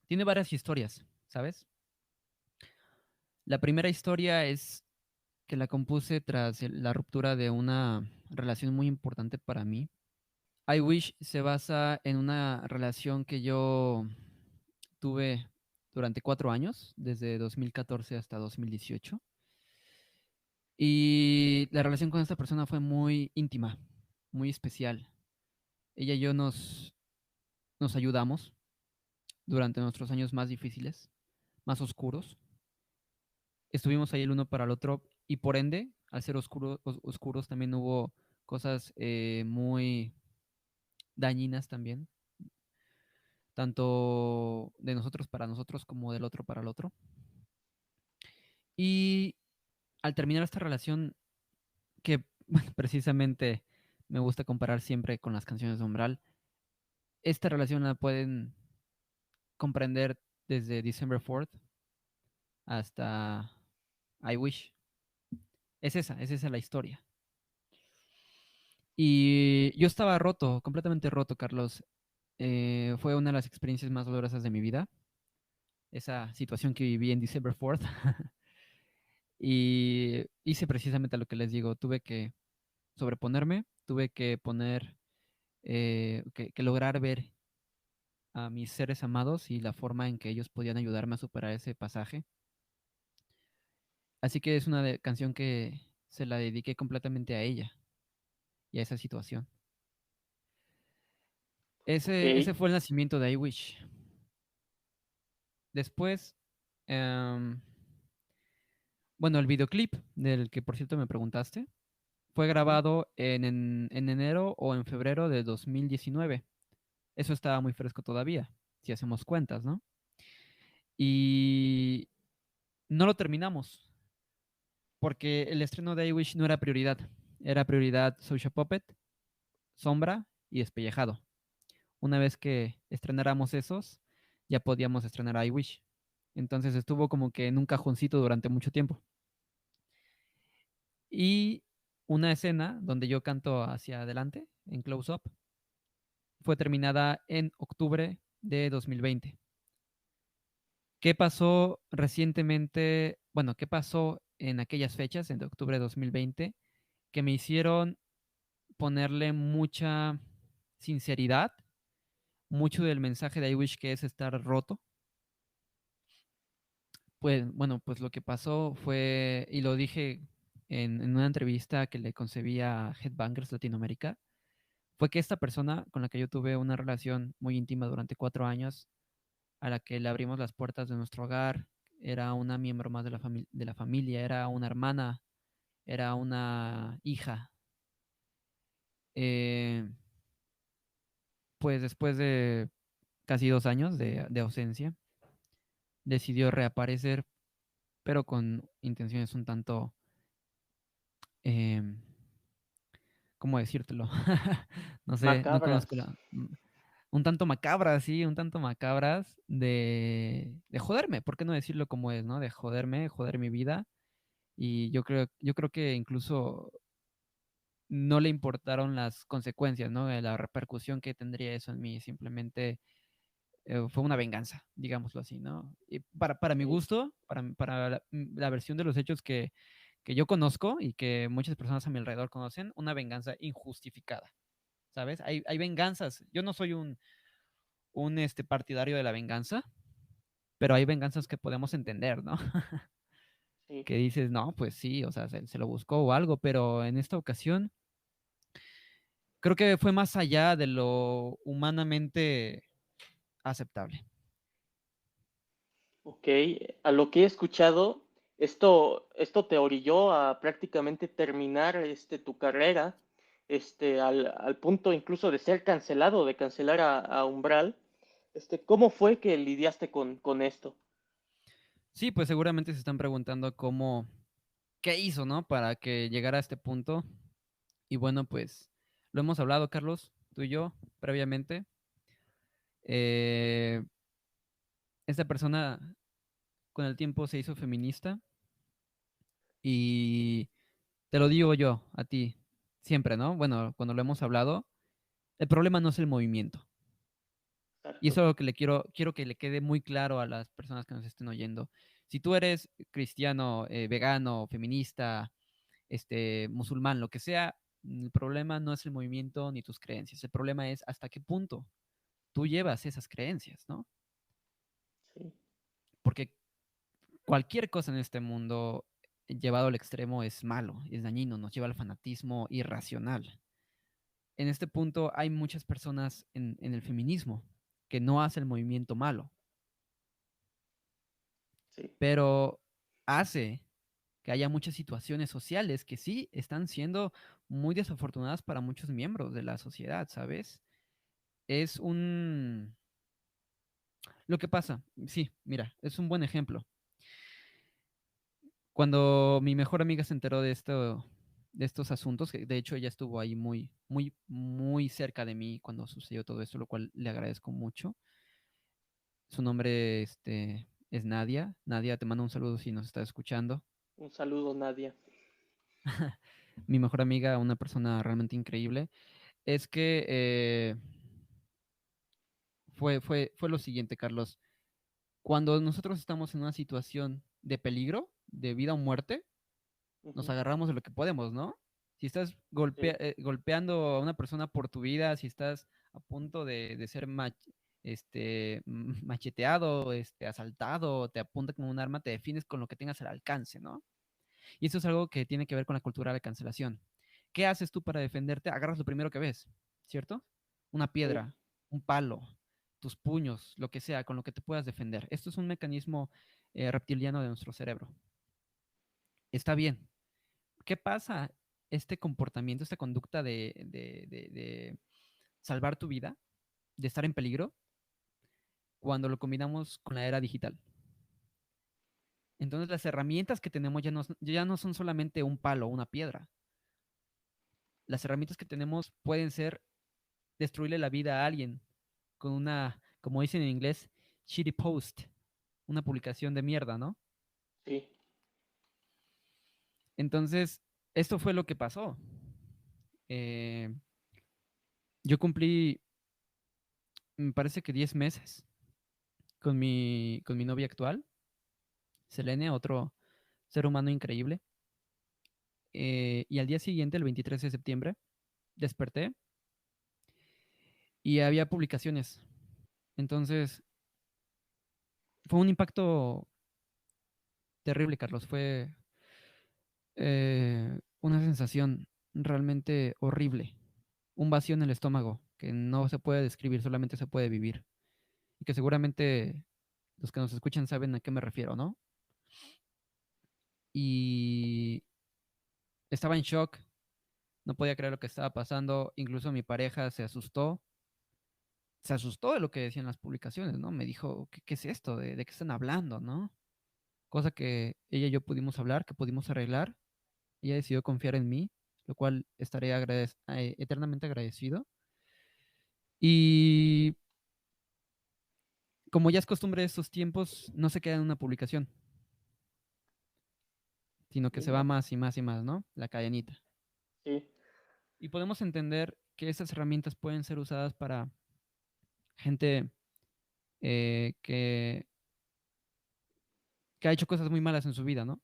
tiene varias historias, ¿sabes? La primera historia es que la compuse tras la ruptura de una relación muy importante para mí. I Wish se basa en una relación que yo tuve durante 4 años, desde 2014 hasta 2018. Y la relación con esta persona fue muy íntima, muy especial. Ella y yo nos ayudamos durante nuestros años más difíciles, más oscuros. Estuvimos ahí el uno para el otro y por ende, al ser oscuros, también hubo cosas muy dañinas también, tanto de nosotros para nosotros como del otro para el otro. Y al terminar esta relación, que bueno, precisamente me gusta comparar siempre con las canciones de Umbral, esta relación la pueden comprender desde December 4th hasta I Wish. Es esa la historia. Y yo estaba roto, completamente roto, Carlos. Fue una de las experiencias más dolorosas de mi vida, esa situación que viví en December 4th. Y hice precisamente lo que les digo, tuve que sobreponerme, tuve que poner, que lograr ver a mis seres amados y la forma en que ellos podían ayudarme a superar ese pasaje. Así que es una canción que se la dediqué completamente a ella y a esa situación. Ok, Ese fue el nacimiento de I Wish. Después, em, bueno, el videoclip del que por cierto me preguntaste fue ujú, grabado en enero o en febrero de 2019. Eso estaba muy fresco todavía, si hacemos cuentas, ¿no? Y no lo terminamos porque el estreno de I Wish no era prioridad. Era prioridad Social Puppet, Sombra y Despellejado. Una vez que estrenáramos esos, ya podíamos estrenar I Wish. Entonces estuvo como que en un cajoncito durante mucho tiempo. Y una escena donde yo canto hacia adelante, en close-up, fue terminada en octubre de 2020. ¿Qué pasó recientemente? Bueno, ¿qué pasó en aquellas fechas, en octubre de 2020, que me hicieron ponerle mucha sinceridad, mucho del mensaje de I Wish que es estar roto? Pues bueno, pues lo que pasó fue, y lo dije en una entrevista que le concebí a Headbangers Latinoamérica, fue que esta persona con la que yo tuve una relación muy íntima durante 4 años, a la que le abrimos las puertas de nuestro hogar, era una miembro más de de la familia, era una hermana, era una hija. Eh, pues después de casi 2 años de ausencia, decidió reaparecer, pero con intenciones un tanto, eh, ¿cómo decírtelo? No sé, no conozco macabras. un tanto macabras, sí, un tanto macabras de joderme, ¿por qué no decirlo como es, no? De joderme, joder mi vida. Y yo creo que incluso no le importaron las consecuencias, ¿no? La repercusión que tendría eso en mí. Simplemente fue una venganza, digámoslo así, ¿no? Y para mi Sí, gusto, para la versión de los hechos que yo conozco y que muchas personas a mi alrededor conocen, una venganza injustificada, ¿sabes? Hay venganzas. Yo no soy un partidario de la venganza, pero hay venganzas que podemos entender, ¿no? sí. Que dices, no, pues sí, o sea, se lo buscó o algo, pero en esta ocasión creo que fue más allá de lo humanamente aceptable. Ok, a lo que he escuchado, esto te orilló a prácticamente terminar tu carrera, al punto incluso de ser cancelado, de cancelar a Umbral. ¿Cómo fue que lidiaste con esto? Sí, pues seguramente se están preguntando qué hizo, ¿no? Para que llegara a este punto. Y bueno, pues lo hemos hablado, Carlos, tú y yo, previamente. Eh, Esta persona con el tiempo se hizo feminista y te lo digo yo a ti siempre, ¿no? Bueno, cuando lo hemos hablado, el problema no es el movimiento. Y Exacto. eso es lo que quiero que le quede muy claro a las personas que nos estén oyendo. Si tú eres cristiano, vegano, feminista, musulmán, lo que sea, el problema no es el movimiento ni tus creencias. El problema es hasta qué punto tú llevas esas creencias, ¿no? Sí, Porque cualquier cosa en este mundo llevado al extremo es malo, es dañino, nos lleva al fanatismo irracional. En este punto hay muchas personas en el feminismo que no hacen el movimiento malo, sí, pero hace que haya muchas situaciones sociales que sí están siendo muy desafortunadas para muchos miembros de la sociedad, ¿sabes? Es un... Lo que pasa, sí, mira, es un buen ejemplo. Cuando mi mejor amiga se enteró de estos asuntos, que de hecho ella estuvo ahí muy, muy, muy cerca de mí cuando sucedió todo esto, lo cual le agradezco mucho. Su nombre, es Nadia. Nadia, te mando un saludo si nos estás escuchando. un saludo, Nadia. Mi mejor amiga, una persona realmente increíble. Es que fue lo siguiente, Carlos. Cuando nosotros estamos en una situación de peligro, de vida o muerte, nos Ujú. agarramos de lo que podemos, ¿no? Si estás Sí, golpeando a una persona por tu vida, si estás a punto de ser macheteado, asaltado, te apunta con un arma, te defines con lo que tengas al alcance, ¿no? Y eso es algo que tiene que ver con la cultura de cancelación. ¿Qué haces tú para defenderte? Agarras lo primero que ves, ¿cierto? Una sí, piedra, un palo, tus puños, lo que sea, con lo que te puedas defender. Esto es un mecanismo reptiliano de nuestro cerebro. Está bien. ¿Qué pasa? Este comportamiento, esta conducta de salvar tu vida, de estar en peligro, cuando lo combinamos con la era digital. Entonces las herramientas que tenemos ya no son solamente un palo o una piedra. Las herramientas que tenemos pueden ser destruirle la vida a alguien con una, como dicen en inglés, shitty post, una publicación de mierda, ¿no? sí. Entonces, esto fue lo que pasó. Eh, yo cumplí, me parece que 10 meses con mi novia actual, Selene, otro ser humano increíble. Y al día siguiente, el 23 de septiembre, desperté y había publicaciones. Entonces, fue un impacto terrible, Carlos. Fue una sensación realmente horrible. Un vacío en el estómago que no se puede describir, solamente se puede vivir. Y que seguramente los que nos escuchan saben a qué me refiero, ¿no? Y estaba en shock, no podía creer lo que estaba pasando. Incluso mi pareja se asustó de lo que decían las publicaciones, ¿no? Me dijo, ¿qué es esto? ¿De qué están hablando, no? Cosa que ella y yo pudimos hablar, que pudimos arreglar. Ella decidió confiar en mí, lo cual estaré eternamente agradecido. Y como ya es costumbre de estos tiempos, no se queda en una publicación, sino que Sí, se va más y más y más, ¿no? La cadenita. sí. Y podemos entender que estas herramientas pueden ser usadas para gente que ha hecho cosas muy malas en su vida, ¿no?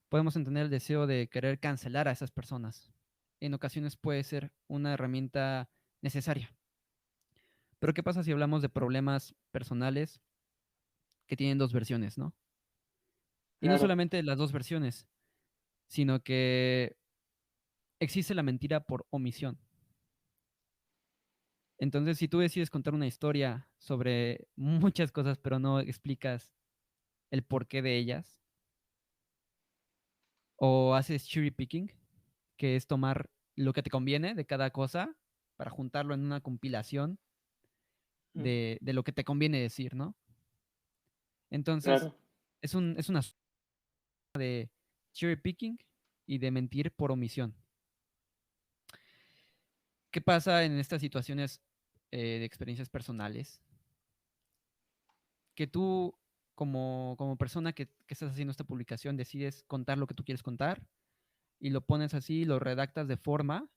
Podemos entender el deseo de querer cancelar a esas personas. En ocasiones puede ser una herramienta necesaria. Pero ¿qué pasa si hablamos de problemas personales que tienen dos versiones, ¿no? Y no Claro, solamente las dos versiones, sino que existe la mentira por omisión. Entonces, si tú decides contar una historia sobre muchas cosas, pero no explicas el porqué de ellas, o haces cherry picking, que es tomar lo que te conviene de cada cosa para juntarlo en una compilación mm, de lo que te conviene decir, ¿no? Entonces, claro, es una de cherry picking y de mentir por omisión. ¿Qué pasa en estas situaciones de experiencias personales? Que tú, como persona que estás haciendo esta publicación, decides contar lo que tú quieres contar y lo pones así, lo redactas de forma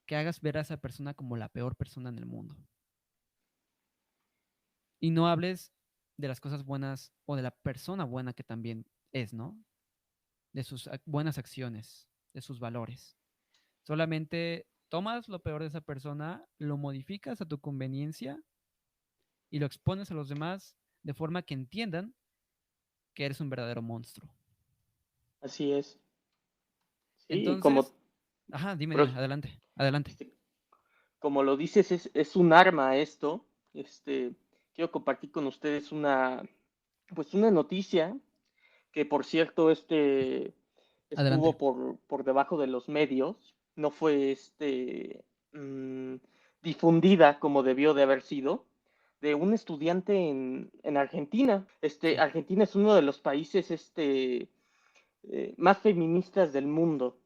que hagas ver a esa persona como la peor persona en el mundo. Y no hables de las cosas buenas o de la persona buena que también es, ¿no? De sus buenas acciones, de sus valores. Solamente tomas lo peor de esa persona, lo modificas a tu conveniencia y lo expones a los demás de forma que entiendan que eres un verdadero monstruo. así es. Sí, y como, Entonces, ajá, dime, dime, pros- adelante, adelante. este, como lo dices, es un arma esto. Quiero compartir con ustedes pues una noticia que por cierto, Adelante. estuvo por debajo de los medios, no fue mm, difundida como debió de haber sido, de un estudiante en Argentina. Sí, Argentina es uno de los países más feministas del mundo.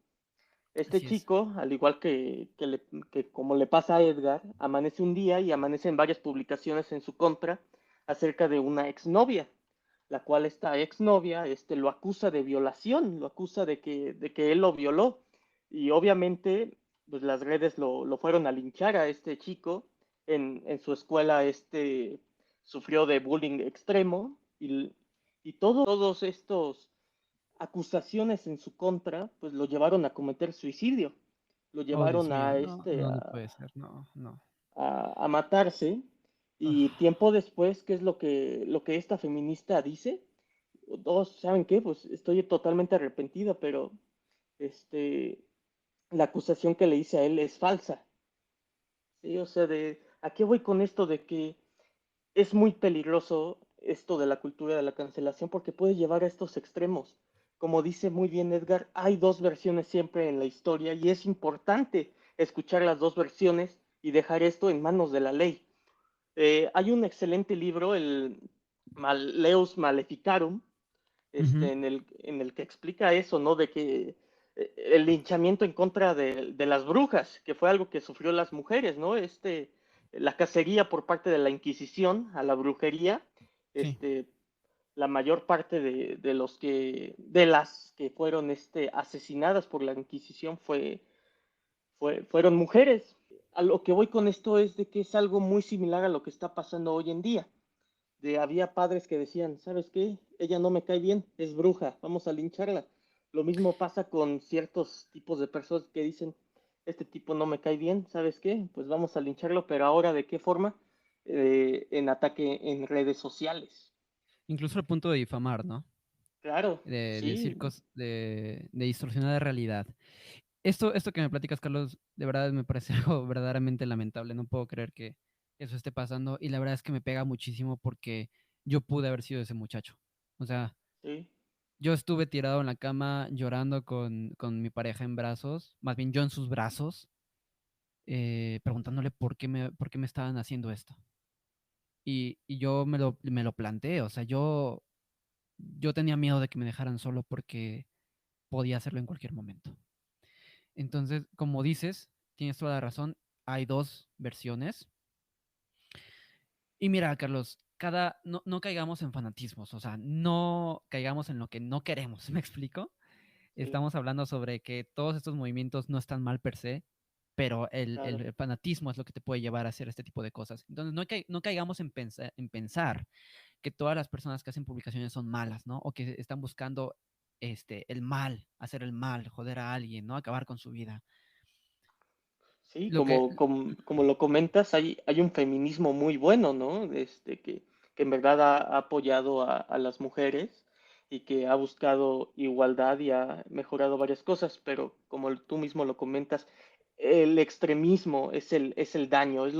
Este así es. chico, al igual que como le pasa a Edgar, amanece un día y amanecen varias publicaciones en su contra acerca de una exnovia, la cual esta exnovia lo acusa de violación, lo acusa de que él lo violó. Y obviamente, pues las redes lo fueron a linchar a este chico. En su escuela, sufrió de bullying extremo y todos estos acusaciones en su contra, pues lo llevaron a cometer suicidio, lo Oh, Dios llevaron mío, no, no, no puede a, ser, no, no. a matarse. Y Ah, tiempo después, ¿qué es lo que esta feminista dice? Todos saben qué, pues estoy totalmente arrepentida, pero este, la acusación que le hice a él es falsa. ¿Sí? O sea, ¿a qué voy con esto de que es muy peligroso esto de la cultura de la cancelación porque puede llevar a estos extremos? Como dice muy bien Edgar, hay dos versiones siempre en la historia y es importante escuchar las dos versiones y dejar esto en manos de la ley. Hay un excelente libro, el Leus Maleficarum, ujú, en el que explica eso, ¿no? De que el linchamiento en contra de las brujas, que fue algo que sufrió las mujeres, ¿no? La cacería por parte de la Inquisición a la brujería, sí. este, la mayor parte de las que fueron asesinadas por la Inquisición fueron mujeres. A lo que voy con esto es de que es algo muy similar a lo que está pasando hoy en día. Había padres que decían, ¿sabes qué? Ella no me cae bien, es bruja, vamos a lincharla. Lo mismo pasa con ciertos tipos de personas que dicen, este tipo no me cae bien, ¿sabes qué? Pues vamos a lincharlo, pero ahora ¿de qué forma? En ataque en redes sociales. Incluso al punto de difamar, ¿no? Claro, De decir sí, cosas, de distorsionar la realidad. Esto que me platicas, Carlos, de verdad me parece algo verdaderamente lamentable. No puedo creer que eso esté pasando y la verdad es que me pega muchísimo porque yo pude haber sido ese muchacho. O sea, sí, yo estuve tirado en la cama llorando con mi pareja en brazos, más bien yo en sus brazos, preguntándole por qué me estaban haciendo esto. Y yo me lo planteé, o sea, yo tenía miedo de que me dejaran solo porque podía hacerlo en cualquier momento. Entonces, como dices, tienes toda la razón, hay dos versiones. Y mira, Carlos, no caigamos en fanatismos, o sea, no caigamos en lo que no queremos, ¿me explico? Sí, estamos hablando sobre que todos estos movimientos no están mal per se, pero claro. el fanatismo es lo que te puede llevar a hacer este tipo de cosas. Entonces, no caigamos en pensar que todas las personas que hacen publicaciones son malas, ¿no? O que están buscando el mal, hacer el mal, joder a alguien, ¿no? Acabar con su vida. Sí, Lo que, como lo comentas, hay un feminismo muy bueno, ¿no? Que en verdad ha apoyado a las mujeres y que ha buscado igualdad y ha mejorado varias cosas, pero como tú mismo lo comentas, el extremismo es el daño, es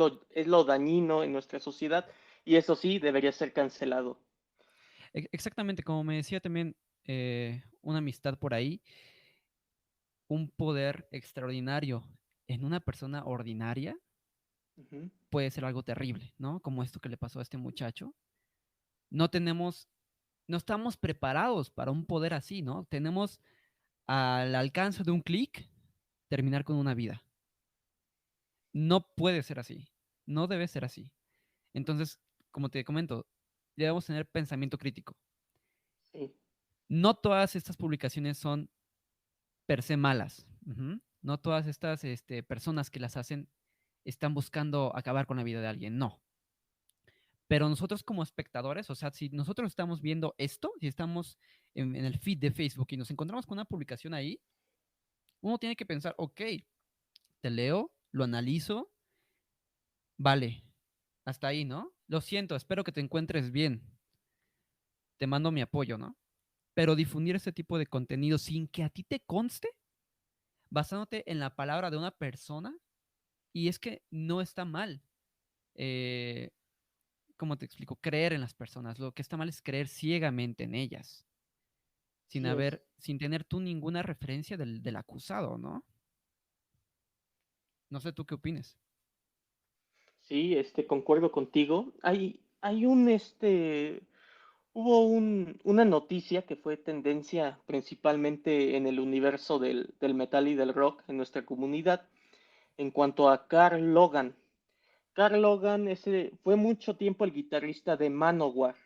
lo dañino en nuestra sociedad y eso sí debería ser cancelado. exactamente, como me decía también una amistad por ahí, un poder extraordinario en una persona ordinaria Ujú. puede ser algo terrible, ¿no? Como esto que le pasó a este muchacho. No tenemos, no estamos preparados para un poder así, ¿no? Tenemos al alcance de un clic terminar con una vida. No puede ser así, no debe ser así. Entonces, como te comento, debemos tener pensamiento crítico. Sí, No todas estas publicaciones son per se malas. No todas estas personas que las hacen están buscando acabar con la vida de alguien, no. Pero nosotros como espectadores, o sea, si nosotros estamos viendo esto, si estamos en el feed de Facebook y nos encontramos con una publicación ahí, uno tiene que pensar, ok, te leo, lo analizo, vale, hasta ahí, ¿no? Lo siento, espero que te encuentres bien, te mando mi apoyo, ¿no? Pero difundir este tipo de contenido sin que a ti te conste, basándote en la palabra de una persona, y es que no está mal. Eh, ¿Cómo te explico? Creer en las personas. Lo que está mal es creer ciegamente en ellas, sí es. sin tener tú ninguna referencia del acusado, ¿no? No sé tú qué opines. Sí, concuerdo contigo. Hay un, hubo una noticia que fue tendencia principalmente en el universo del metal y del rock en nuestra comunidad en cuanto a Carl Logan. Carl Logan fue mucho tiempo el guitarrista de Manowar,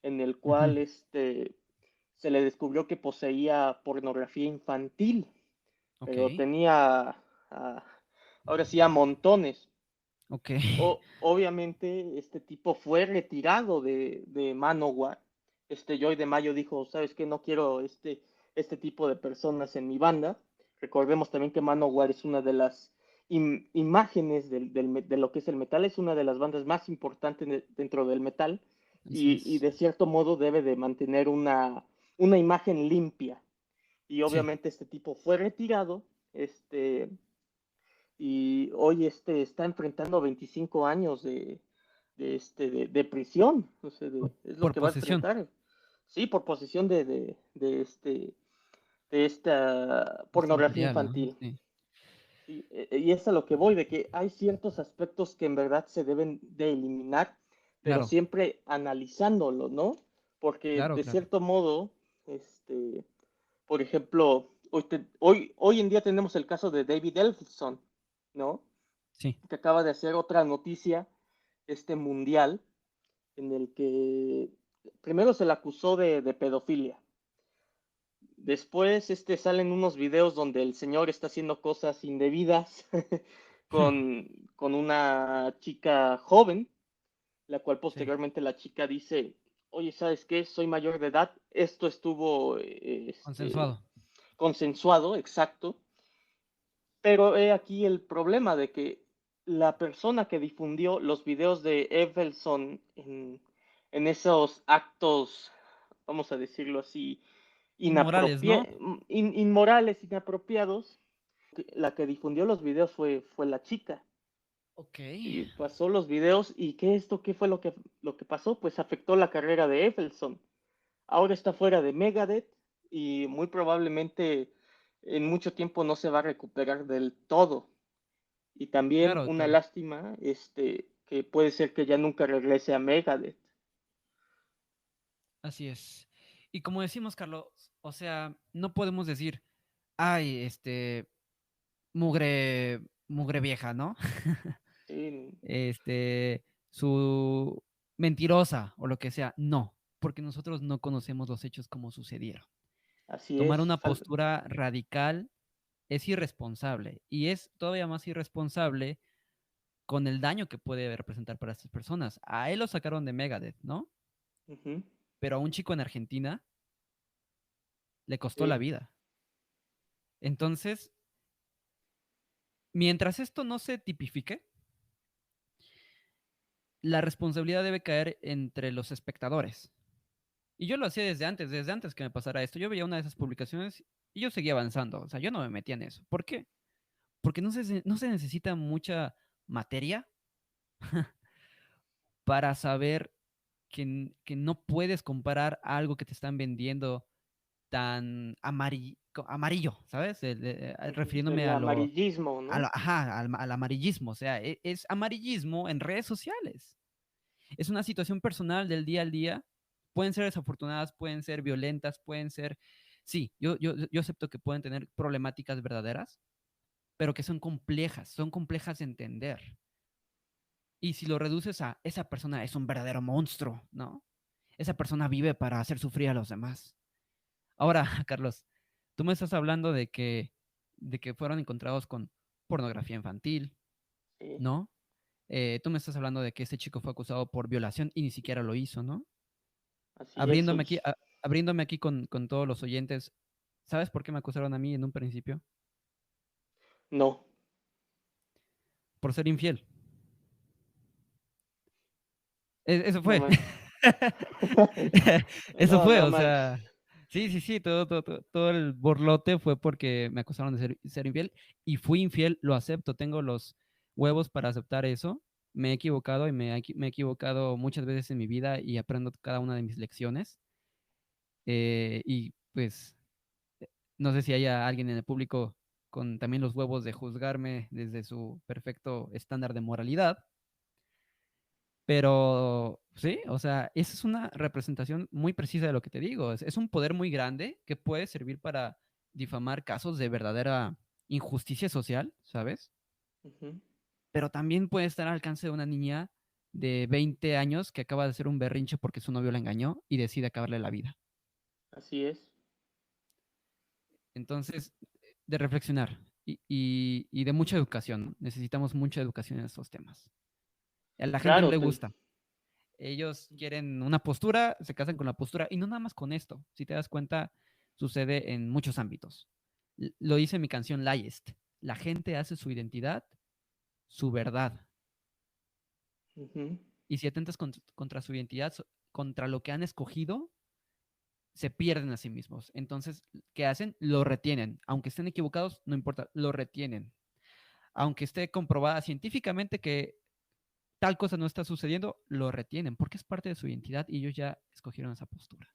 en el Ujú. cual se le descubrió que poseía pornografía infantil, Ok, pero tenía, ah, ahora sí, a montones. ok. Obviamente, este tipo fue retirado de Manowar. Joy de Mayo dijo, ¿sabes qué? No quiero este tipo de personas en mi banda. Recordemos también que Manowar es una de las imágenes de lo que es el metal, es una de las bandas más importantes dentro del metal Así y es. de cierto modo debe de mantener una imagen limpia. Y Sí, obviamente este tipo fue retirado, este, y hoy está enfrentando 25 años de prisión, o sea, es lo por que va a posesión. enfrentar. Sí, por posesión de esta Este pornografía material, ¿no? infantil. Sí, Sí, y es a lo que voy, de que hay ciertos aspectos que en verdad se deben de eliminar, pero claro, siempre analizándolo, ¿no? Porque claro, de claro. cierto modo, por ejemplo, hoy en día tenemos el caso de David Elfson, ¿no? Sí, Que acaba de hacer otra noticia mundial en el que primero se le acusó de pedofilia. Después salen unos videos donde el señor está haciendo cosas indebidas con, con una chica joven, la cual sí, posteriormente la chica dice, oye, ¿sabes qué? Soy mayor de edad, esto estuvo consensuado. consensuado, exacto, pero he aquí el problema de que la persona que difundió los videos de Evelson en esos actos, vamos a decirlo así, Inmorales, ¿no? inmorales, inapropiados, la que difundió los videos fue la chica. Ok. Y pasó los videos y ¿qué fue lo que pasó? Pues afectó la carrera de Evelson. Ahora está fuera de Megadeth y muy probablemente en mucho tiempo no se va a recuperar del todo. Y también Claro, una claro. lástima, que puede ser que ya nunca regrese a Megadeth. Así es. Y como decimos, Carlos, o sea, no podemos decir, ay, mugre vieja, ¿no? Sí, Su mentirosa o lo que sea. No, porque nosotros no conocemos los hechos como sucedieron. Así Tomar es. una postura radical es irresponsable y es todavía más irresponsable con el daño que puede representar para estas personas. A él lo sacaron de Megadeth, ¿no? Ujú. Pero a un chico en Argentina le costó la Sí, vida. Entonces, mientras esto no se tipifique, la responsabilidad debe caer entre los espectadores. Y yo lo hacía desde antes que me pasara esto. Yo veía una de esas publicaciones y yo seguía avanzando. O sea, yo no me metía en eso. ¿Por qué? Porque no se necesita mucha materia para saber que no puedes comparar algo que te están vendiendo tan amarillo, ¿sabes? Refiriéndome el amarillismo, ¿no? ajá, al amarillismo. O sea, es amarillismo en redes sociales. Es una situación personal del día al día. Pueden ser desafortunadas, pueden ser violentas, pueden ser, sí, yo acepto que pueden tener problemáticas verdaderas, pero que son complejas de entender. Y si lo reduces a esa persona es un verdadero monstruo, ¿no? Esa persona vive para hacer sufrir a los demás. Ahora, Carlos, tú me estás hablando de que fueron encontrados con pornografía infantil, Sí, ¿no? Tú me estás hablando de que este chico fue acusado por violación y ni siquiera lo hizo, ¿no? así es. Abriéndome aquí, abriéndome aquí con todos los oyentes, ¿sabes por qué me acusaron a mí en un principio? No, Por ser infiel. Eso no fue. me... Eso No, fue, no o manches. sea, sí, todo el borlote fue porque me acusaron de ser infiel y fui infiel, lo acepto, tengo los huevos para aceptar eso. Me he equivocado y me he equivocado muchas veces en mi vida y aprendo cada una de mis lecciones. Y pues no sé si haya alguien en el público con también los huevos de juzgarme desde su perfecto estándar de moralidad, pero sí, o sea, esa es una representación muy precisa de lo que te digo. Es un poder muy grande que puede servir para difamar casos de verdadera injusticia social, ¿sabes? Ujú. Pero también puede estar al alcance de una niña de 20 años que acaba de hacer un berrinche porque su novio la engañó y decide acabarle la vida. Así es. Entonces, de reflexionar y de mucha educación. Necesitamos mucha educación en estos temas. A la gente no Claro, le gusta. Ellos quieren una postura, se casan con la postura y no nada más con esto. Si te das cuenta, sucede en muchos ámbitos. Lo dice mi canción Layest. La gente hace su identidad su verdad. ujú, Y si atentas contra su identidad, contra lo que han escogido, se pierden a sí mismos. Entonces, ¿qué hacen? Lo retienen. Aunque estén equivocados, no importa, lo retienen. Aunque esté comprobada científicamente que tal cosa no está sucediendo, lo retienen porque es parte de su identidad y ellos ya escogieron esa postura.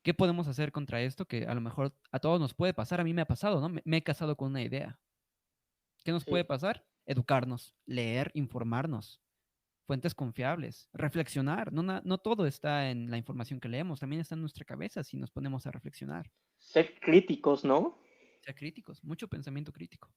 ¿Qué podemos hacer contra esto? Que a lo mejor a todos nos puede pasar, a mí me ha pasado, ¿no? Me he casado con una idea. ¿Qué nos puede sí, pasar? Educarnos, leer, informarnos, fuentes confiables, reflexionar. No todo está en la información que leemos, también está en nuestra cabeza si nos ponemos a reflexionar. ser críticos, ¿no? Ser críticos, mucho pensamiento crítico.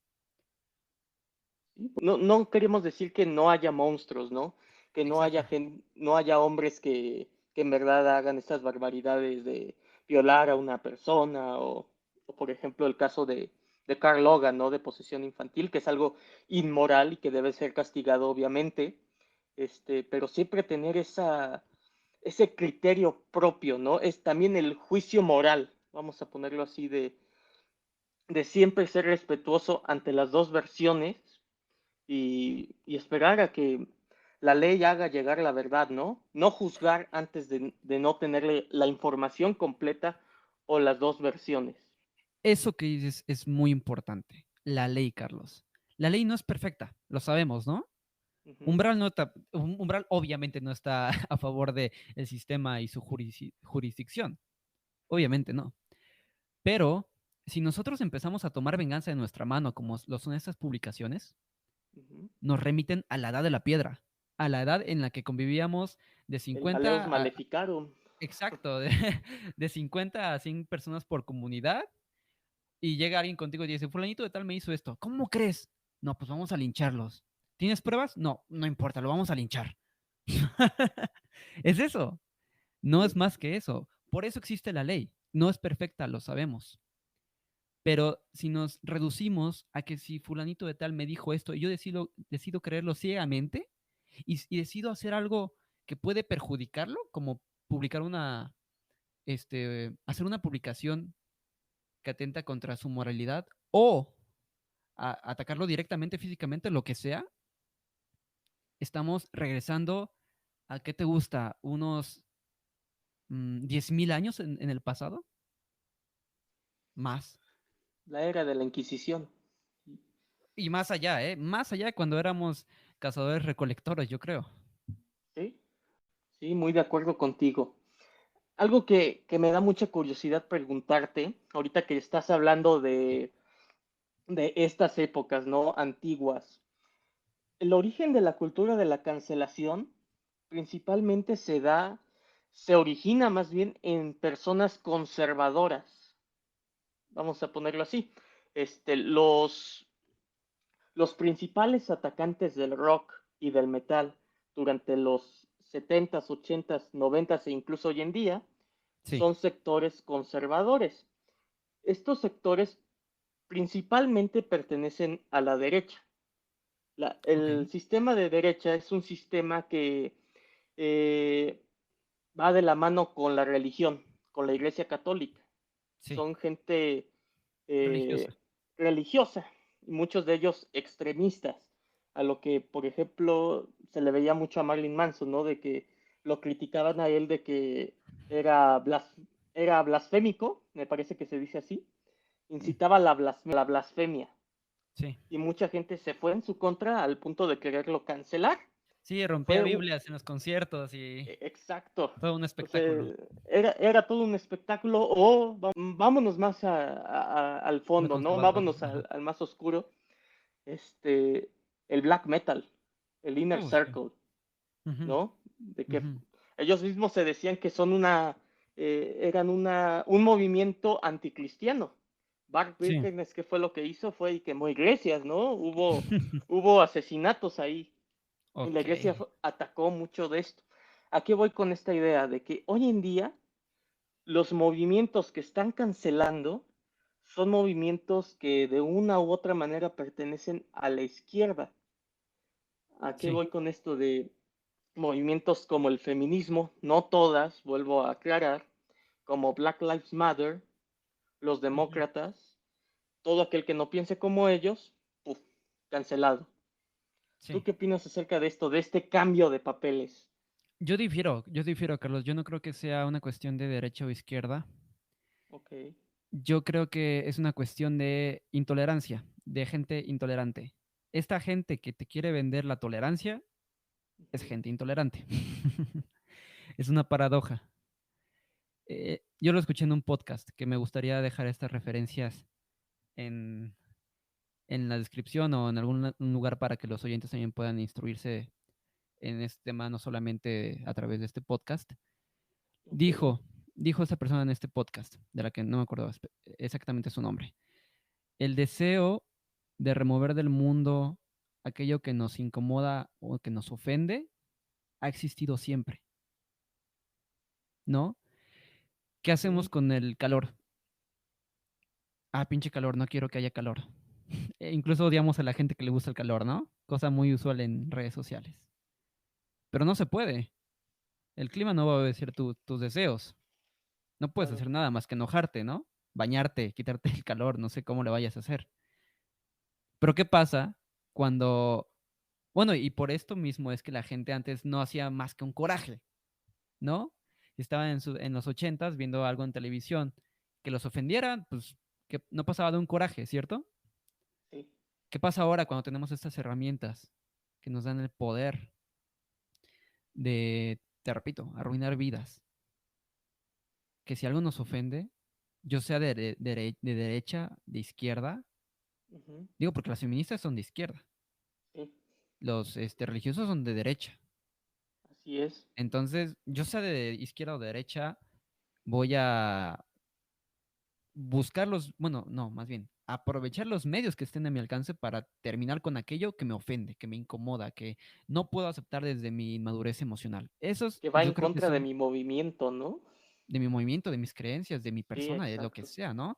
No, no queremos decir que no haya monstruos, ¿no? Que no haya Exacto. no haya hombres que en verdad hagan estas barbaridades de violar a una persona o por ejemplo el caso de Carl Logan, ¿no? De posesión infantil, que es algo inmoral y que debe ser castigado obviamente, pero siempre tener ese criterio propio, ¿no? Es también el juicio moral, vamos a ponerlo así, de siempre ser respetuoso ante las dos versiones y esperar a que la ley haga llegar la verdad, ¿no? No juzgar antes de no tener la información completa o las dos versiones. Eso que dices es muy importante. La ley, Carlos. La ley no es perfecta, lo sabemos, ¿no? Uh -huh, Umbral, no está, Umbral obviamente no está a favor del sistema y su jurisdicción. Obviamente no. Pero si nosotros empezamos a tomar venganza de nuestra mano, como lo son estas publicaciones, uh -huh. nos remiten a la edad de la piedra, a la edad en la que convivíamos de El maleus 50 a, maleficarum. exacto, de 50 a 100 personas por comunidad, y llega alguien contigo y dice, fulanito de tal me hizo esto, ¿cómo crees? No, pues vamos a lincharlos. ¿Tienes pruebas? No, no importa, lo vamos a linchar. Es eso, no es Sí, más que eso. Por eso existe la ley. No es perfecta, lo sabemos. Pero si nos reducimos a que si fulanito de tal me dijo esto y yo decido creerlo ciegamente y decido hacer algo que puede perjudicarlo, como publicar hacer una publicación que atenta contra su moralidad o atacarlo directamente físicamente, lo que sea, estamos regresando a qué te gusta, unos 10.000 años en el pasado, más. La era de la Inquisición. Y más allá, ¿eh? Más allá de cuando éramos cazadores recolectores, yo creo. Sí, sí, muy de acuerdo contigo. Algo que me da mucha curiosidad preguntarte, ahorita que estás hablando de estas épocas, ¿no? Antiguas. El origen de la cultura de la cancelación principalmente se origina más bien en personas conservadoras, vamos a ponerlo así. Este, los principales atacantes del rock y del metal durante los 70s, 80s, 90s e incluso hoy en día Sí, son sectores conservadores. Estos sectores principalmente pertenecen a la derecha. ok. El sistema de derecha es un sistema que eh, va de la mano con la religión, con la Iglesia Católica. Sí, Son gente religiosa. religiosa, y muchos de ellos extremistas, a lo que, por ejemplo, se le veía mucho a Marilyn Manson, ¿no? De que lo criticaban a él de que era, blas, era blasfémico, me parece que se dice así, Mm, incitaba la blasfemia, sí. y mucha gente se fue en su contra al punto de quererlo cancelar. Sí, rompía Fue Biblias en los conciertos y exacto. todo un O sea, espectáculo. era todo un espectáculo o vámonos más al Muy fondo, ¿no? conservador. Vámonos Ajá. al más oscuro. Este, el black metal, el inner Sí. circle, Ujú, ¿no? De que ujú. ellos mismos se decían que son eran un movimiento anticristiano. Bart Sí. Birkenes, ¿qué fue lo que hizo? Fue y quemó iglesias, ¿no? Hubo asesinatos ahí. Y la Ok. iglesia atacó mucho de esto. ¿A qué voy con esta idea? De que hoy en día los movimientos que están cancelando son movimientos que de una u otra manera pertenecen a la izquierda. ¿A qué Sí. voy con esto de movimientos como el feminismo? No todas, vuelvo a aclarar, como Black Lives Matter, los Ujú. demócratas, todo aquel que no piense como ellos, ¡puf! Cancelado. ¿Tú Sí. qué opinas acerca de esto, de este cambio de papeles? Yo difiero, Carlos. Yo no creo que sea una cuestión de derecha o izquierda. Ok. Yo creo que es una cuestión de intolerancia, de gente intolerante. Esta gente que te quiere vender la tolerancia es Ujú. gente intolerante. Es una paradoja. Yo lo escuché en un podcast que me gustaría dejar estas referencias en, en la descripción o en algún lugar para que los oyentes también puedan instruirse en este tema, no solamente a través de este podcast. Ok. Dijo, dijo esta persona en este podcast, de la que no me acuerdo exactamente su nombre, el deseo de remover del mundo aquello que nos incomoda o que nos ofende ha existido siempre, ¿no? ¿Qué hacemos Ujú. con el calor? Ah, pinche calor, no quiero que haya calor. Incluso odiamos a la gente que le gusta el calor, ¿no? Cosa muy usual en redes sociales. Pero no se puede. El clima no va a obedecer tus deseos. No puedes Claro. hacer nada más que enojarte, ¿no? Bañarte, quitarte el calor, no sé cómo le vayas a hacer. Pero ¿qué pasa cuando... Bueno, y por esto mismo es que la gente antes no hacía más que un coraje, ¿no? Estaban en los ochentas viendo algo en televisión que los ofendiera, pues que no pasaba de un coraje, ¿cierto? Sí. ¿Qué pasa ahora cuando tenemos estas herramientas que nos dan el poder de, te repito, arruinar vidas? Que si algo nos ofende, yo sea de derecha, de izquierda, Ujú. digo porque las feministas son de izquierda, Sí. los religiosos son de derecha. Así es. Entonces, yo sea de izquierda o de derecha, voy a buscar bueno, no, más bien, aprovechar los medios que estén a mi alcance para terminar con aquello que me ofende, que me incomoda, que no puedo aceptar desde mi inmadurez emocional. Esos Que va yo en creo que contra de son, mi movimiento, ¿no? mi movimiento, de mis creencias, de mi Sí, persona, de lo que exacto. sea, ¿no?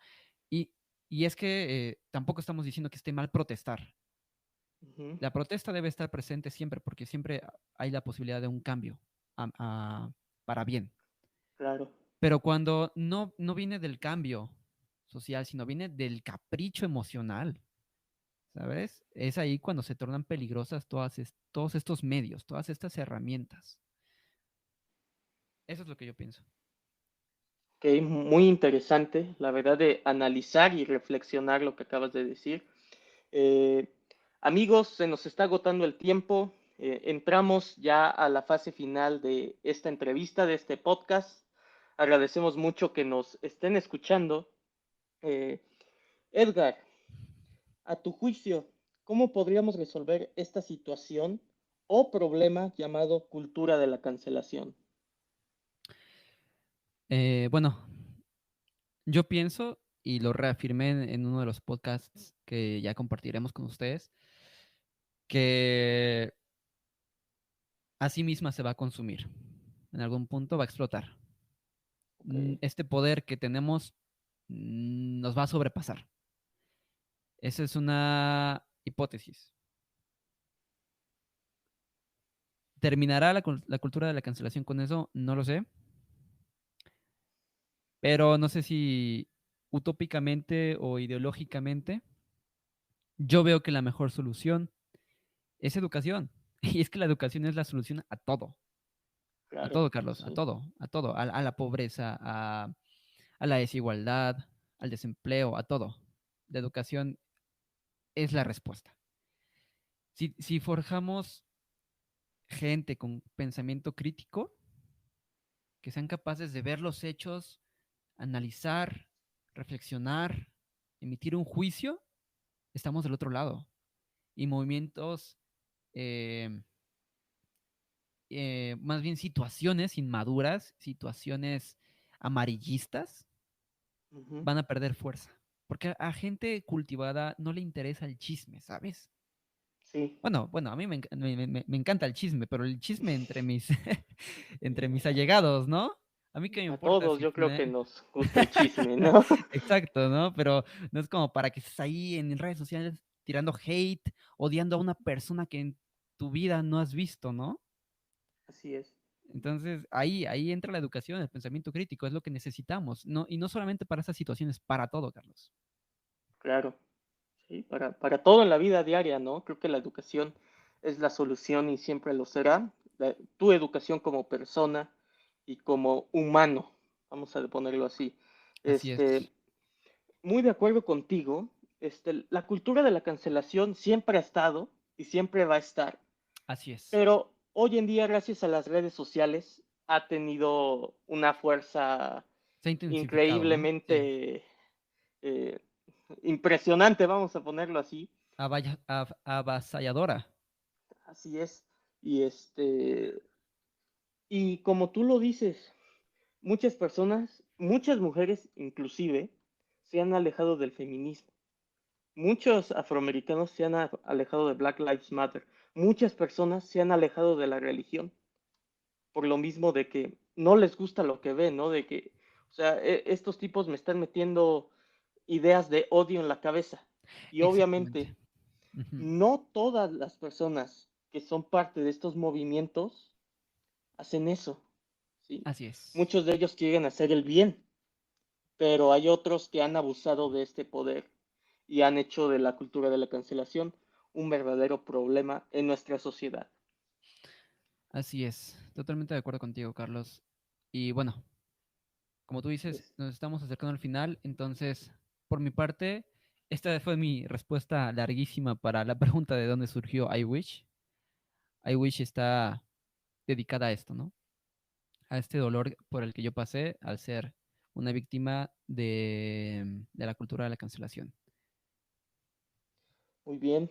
Y, y es que tampoco estamos diciendo que esté mal protestar. Ujú, La protesta debe estar presente siempre porque siempre hay la posibilidad de un cambio a- a- para bien. claro. Pero cuando no viene del cambio social, sino viene del capricho emocional, ¿sabes? Es ahí cuando se tornan peligrosas todos estos medios, todas estas herramientas. Eso es lo que yo pienso. Que muy interesante, la verdad, de analizar y reflexionar lo que acabas de decir. Eh, Amigos, se nos está agotando el tiempo. Entramos ya a la fase final de esta entrevista, de este podcast. Agradecemos mucho que nos estén escuchando. Eh, Edgar, a tu juicio, ¿cómo podríamos resolver esta situación o problema llamado cultura de la cancelación? Bueno, yo pienso, y lo reafirmé en uno de los podcasts que ya compartiremos con ustedes, que a sí misma se va a consumir. En algún punto va a explotar. Ok, Este poder que tenemos nos va a sobrepasar. Esa es una hipótesis. ¿Terminará la cultura de la cancelación con eso? No lo sé. Pero no sé si utópicamente o ideológicamente, yo veo que la mejor solución es educación. Y es que la educación es la solución a claro, todo, Carlos, sí, a todo, a la pobreza, a la desigualdad, al desempleo, a todo. La educación es la respuesta. Si forjamos gente con pensamiento crítico, que sean capaces de ver los hechos, analizar, reflexionar, emitir un juicio, estamos del otro lado. Y movimientos, eh, más bien situaciones inmaduras, situaciones amarillistas, ujú, van a perder fuerza. Porque a gente cultivada no le interesa el chisme, ¿sabes? sí, Bueno, a mí me encanta el chisme, pero el chisme entre mis, entre mis allegados, ¿no? A mí qué me a importa todos si yo creo fue... que nos gusta el chisme, ¿no? Exacto, ¿no? Pero no es como para que estés ahí en redes sociales tirando hate, odiando a una persona que en tu vida no has visto, ¿no? Así es, Entonces, ahí entra la educación, el pensamiento crítico, es lo que necesitamos, ¿no? Y no solamente para esas situaciones, para todo, Carlos. claro. Sí, para todo en la vida diaria, ¿no? Creo que la educación es la solución y siempre lo será. Tu educación como persona y como humano, vamos a ponerlo así. Así Este, es, muy de acuerdo contigo. La cultura de la cancelación siempre ha estado y siempre va a estar, así es. pero hoy en día, gracias a las redes sociales, ha tenido una fuerza Se ha intensificado, ¿no? Sí. increíblemente eh, impresionante, vamos a ponerlo así. Avasalladora. Así es. Y y como tú lo dices, muchas personas, muchas mujeres inclusive, se han alejado del feminismo. Muchos afroamericanos se han alejado de Black Lives Matter. Muchas personas se han alejado de la religión por lo mismo de que no les gusta lo que ven, ¿no? De que, o sea, estos tipos me están metiendo ideas de odio en la cabeza. Y Exactamente. obviamente, Ujú. no todas las personas que son parte de estos movimientos hacen eso, ¿sí? Así es. Muchos de ellos quieren hacer el bien, pero hay otros que han abusado de este poder y han hecho de la cultura de la cancelación un verdadero problema en nuestra sociedad. Así es. Totalmente de acuerdo contigo, Carlos. Y bueno, como tú dices, Es nos estamos acercando al final, entonces, por mi parte, esta fue mi respuesta larguísima para la pregunta de dónde surgió I Wish. I Wish está dedicada a esto, ¿no? A este dolor por el que yo pasé al ser una víctima de la cultura de la cancelación. muy bien.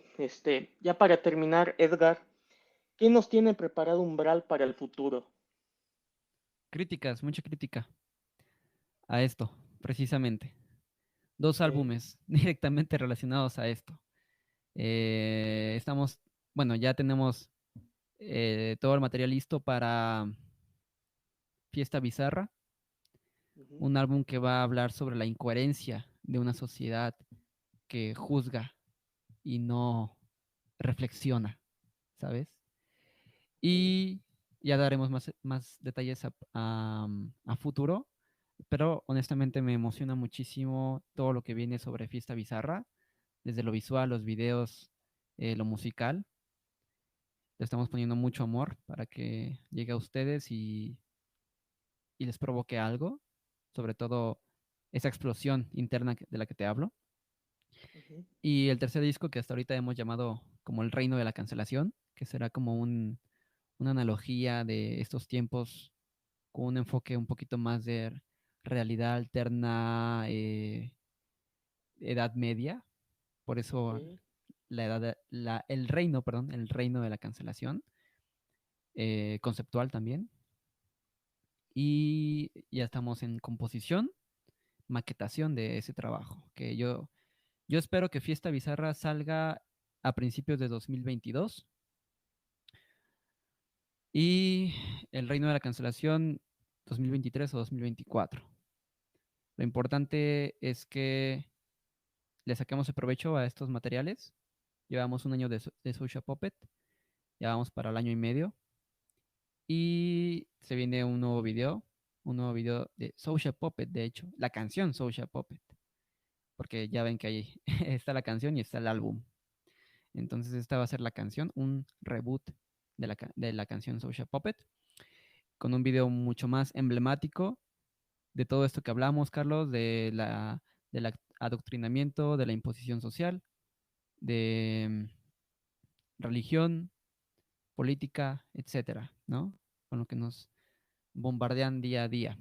Ya para terminar, Edgar, ¿qué nos tiene preparado Umbral para el futuro? Críticas, mucha crítica a esto, precisamente. Dos Ok, álbumes directamente relacionados a esto. Estamos, bueno, ya tenemos todo el material listo para Fiesta Bizarra. Ujú. un álbum que va a hablar sobre la incoherencia de una sociedad que juzga y no reflexiona, ¿sabes? Ok. Y ya daremos más detalles a futuro, pero honestamente me emociona muchísimo todo lo que viene sobre Fiesta Bizarra, desde lo visual, los videos, lo musical. Le estamos poniendo mucho amor para que llegue a ustedes y les provoque algo, sobre todo esa explosión interna de la que te hablo. Ujú. Y el tercer disco que hasta ahorita hemos llamado como el reino de la cancelación, que será como una analogía de estos tiempos con un enfoque un poquito más de realidad alterna, edad media. Por eso Ok. el reino, perdón, el reino de la cancelación, conceptual también. Y ya estamos en composición, maquetación de ese trabajo, que yo espero que Fiesta Bizarra salga a principios de 2022 y El Reino de la Cancelación 2023 o 2024. Lo importante es que le saquemos el provecho a estos materiales. Llevamos un año de Social Puppet, ya vamos para el año y medio y se viene un nuevo video de Social Puppet, de hecho, la canción Social Puppet, porque ya ven que ahí está la canción y está el álbum. Entonces esta va a ser la canción, un reboot de la canción Social Puppet, con un video mucho más emblemático de todo esto que hablamos, Carlos, del adoctrinamiento, de la imposición social, de religión, política, etcétera, ¿no? Con lo que nos bombardean día a día.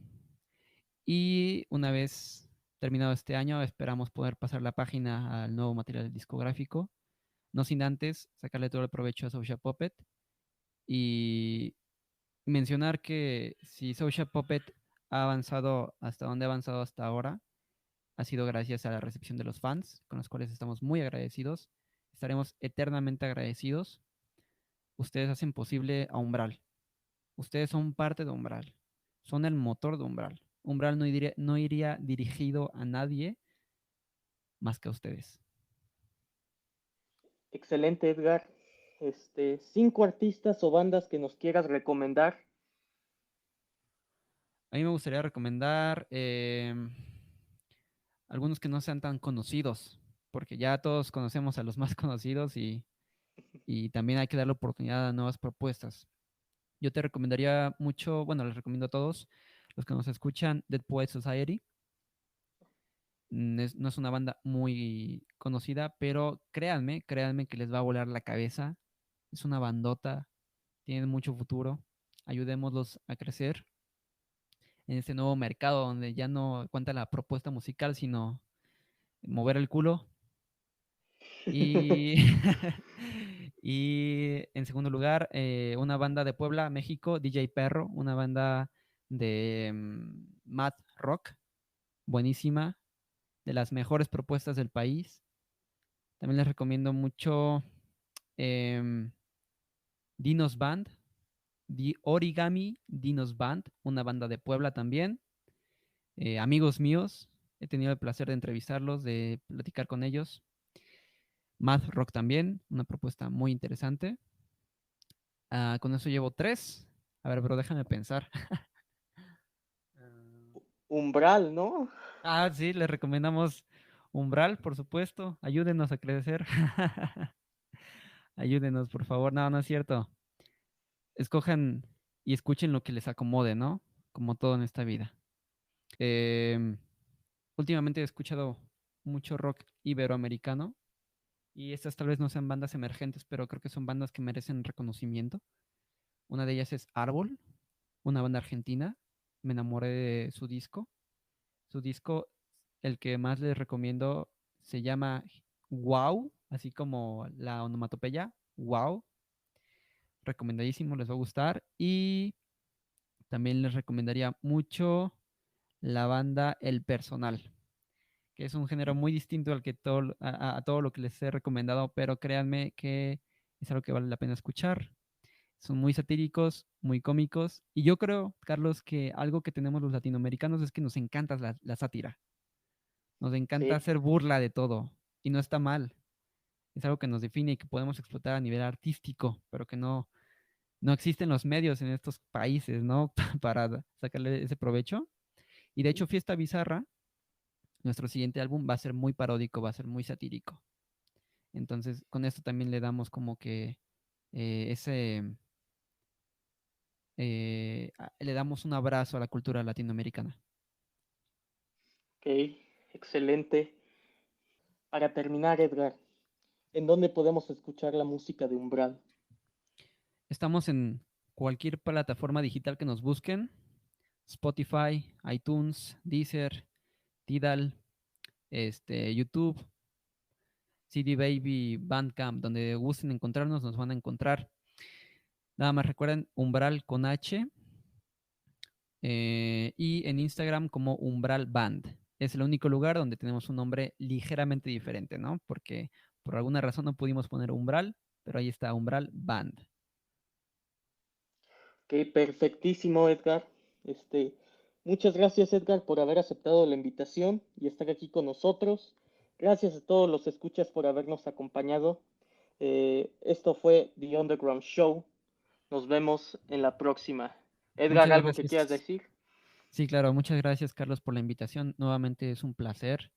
Y una vez terminado este año, esperamos poder pasar la página al nuevo material discográfico, no sin antes sacarle todo el provecho a Social Puppet y mencionar que si Social Puppet ha avanzado hasta donde ha avanzado hasta ahora, ha sido gracias a la recepción de los fans, con los cuales estamos muy agradecidos. Estaremos eternamente agradecidos. Ustedes hacen posible a Umbral. Ustedes son parte de Umbral. Son el motor de Umbral. Umbral no iría dirigido a nadie más que a ustedes. Excelente, Edgar. 5 artistas o bandas que nos quieras recomendar. A mí me gustaría recomendar algunos que no sean tan conocidos, porque ya todos conocemos a los más conocidos y también hay que darle oportunidad a nuevas propuestas. Yo te recomendaría mucho, bueno, les recomiendo a todos los que nos escuchan, Dead Poet Society. No es una banda muy conocida, pero créanme que les va a volar la cabeza. Es una bandota, tienen mucho futuro. Ayudémoslos a crecer en este nuevo mercado donde ya no cuenta la propuesta musical, sino mover el culo. Y, y en segundo lugar, una banda de Puebla, México, DJ Perro, una banda de math rock, buenísima, de las mejores propuestas del país. También les recomiendo mucho em, Dinos Band, Origami Dinos Band, una banda de Puebla también. Amigos míos, he tenido el placer de entrevistarlos, de platicar con ellos. Math Rock también, una propuesta muy interesante. Con eso llevo tres. A ver, pero déjame pensar. Umbral, ¿no? Sí, les recomendamos Umbral, por supuesto. Ayúdenos a crecer. Ayúdenos, por favor. No, no es cierto. Escojan y escuchen lo que les acomode, ¿no? Como todo en esta vida. Em, Últimamente he escuchado mucho rock iberoamericano y estas tal vez no sean bandas emergentes, pero creo que son bandas que merecen reconocimiento. Una de ellas es Árbol, una banda argentina. Me enamoré de su disco. Su disco, el que más les recomiendo, se llama Wow, así como la onomatopeya, Wow. Recomendadísimo, les va a gustar. Y también les recomendaría mucho la banda El Personal, que es un género muy distinto al que a todo lo que les he recomendado, pero créanme que es algo que vale la pena escuchar. Son muy satíricos, muy cómicos. Y yo creo, Carlos, que algo que tenemos los latinoamericanos es que nos encanta la sátira. Nos encanta Sí, hacer burla de todo. Y no está mal. Es algo que nos define y que podemos explotar a nivel artístico, pero que no existen los medios en estos países, ¿no? Para sacarle ese provecho. Y de hecho, Fiesta Bizarra, nuestro siguiente álbum, va a ser muy paródico, va a ser muy satírico. Entonces, con esto también le damos como que ese, le damos un abrazo a la cultura latinoamericana. ok, excelente. Para terminar, Edgar, ¿en dónde podemos escuchar la música de Umbral? Estamos en cualquier plataforma digital que nos busquen, Spotify, iTunes, Deezer, Tidal, YouTube, CD Baby, Bandcamp, donde gusten encontrarnos, nos van a encontrar. Nada más recuerden Umbral con H y en Instagram como Umbral Band. Es el único lugar donde tenemos un nombre ligeramente diferente, ¿no? Porque por alguna razón no pudimos poner Umbral, pero ahí está Umbral Band. Ok, perfectísimo, Edgar. Este, muchas gracias, Edgar, por haber aceptado la invitación y estar aquí con nosotros. Gracias a todos los escuchas por habernos acompañado. Esto fue The Underground Show. Nos vemos en la próxima. Edgar, Muchas ¿algo que quieras gracias. decir? Sí, claro, muchas gracias, Carlos, por la invitación. Nuevamente es un placer.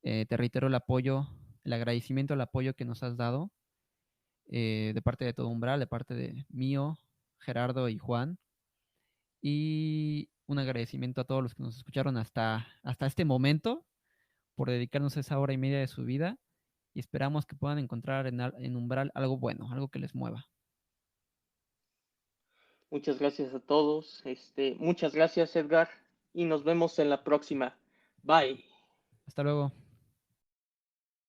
Te reitero el apoyo, el agradecimiento al apoyo que nos has dado de parte de todo Umbral, de parte de mío, Gerardo y Juan. Y un agradecimiento a todos los que nos escucharon hasta este momento por dedicarnos esa hora y media de su vida. Y esperamos que puedan encontrar en Umbral algo bueno, algo que les mueva. Muchas gracias a todos. Muchas gracias, Edgar, y nos vemos en la próxima. Bye. Hasta luego.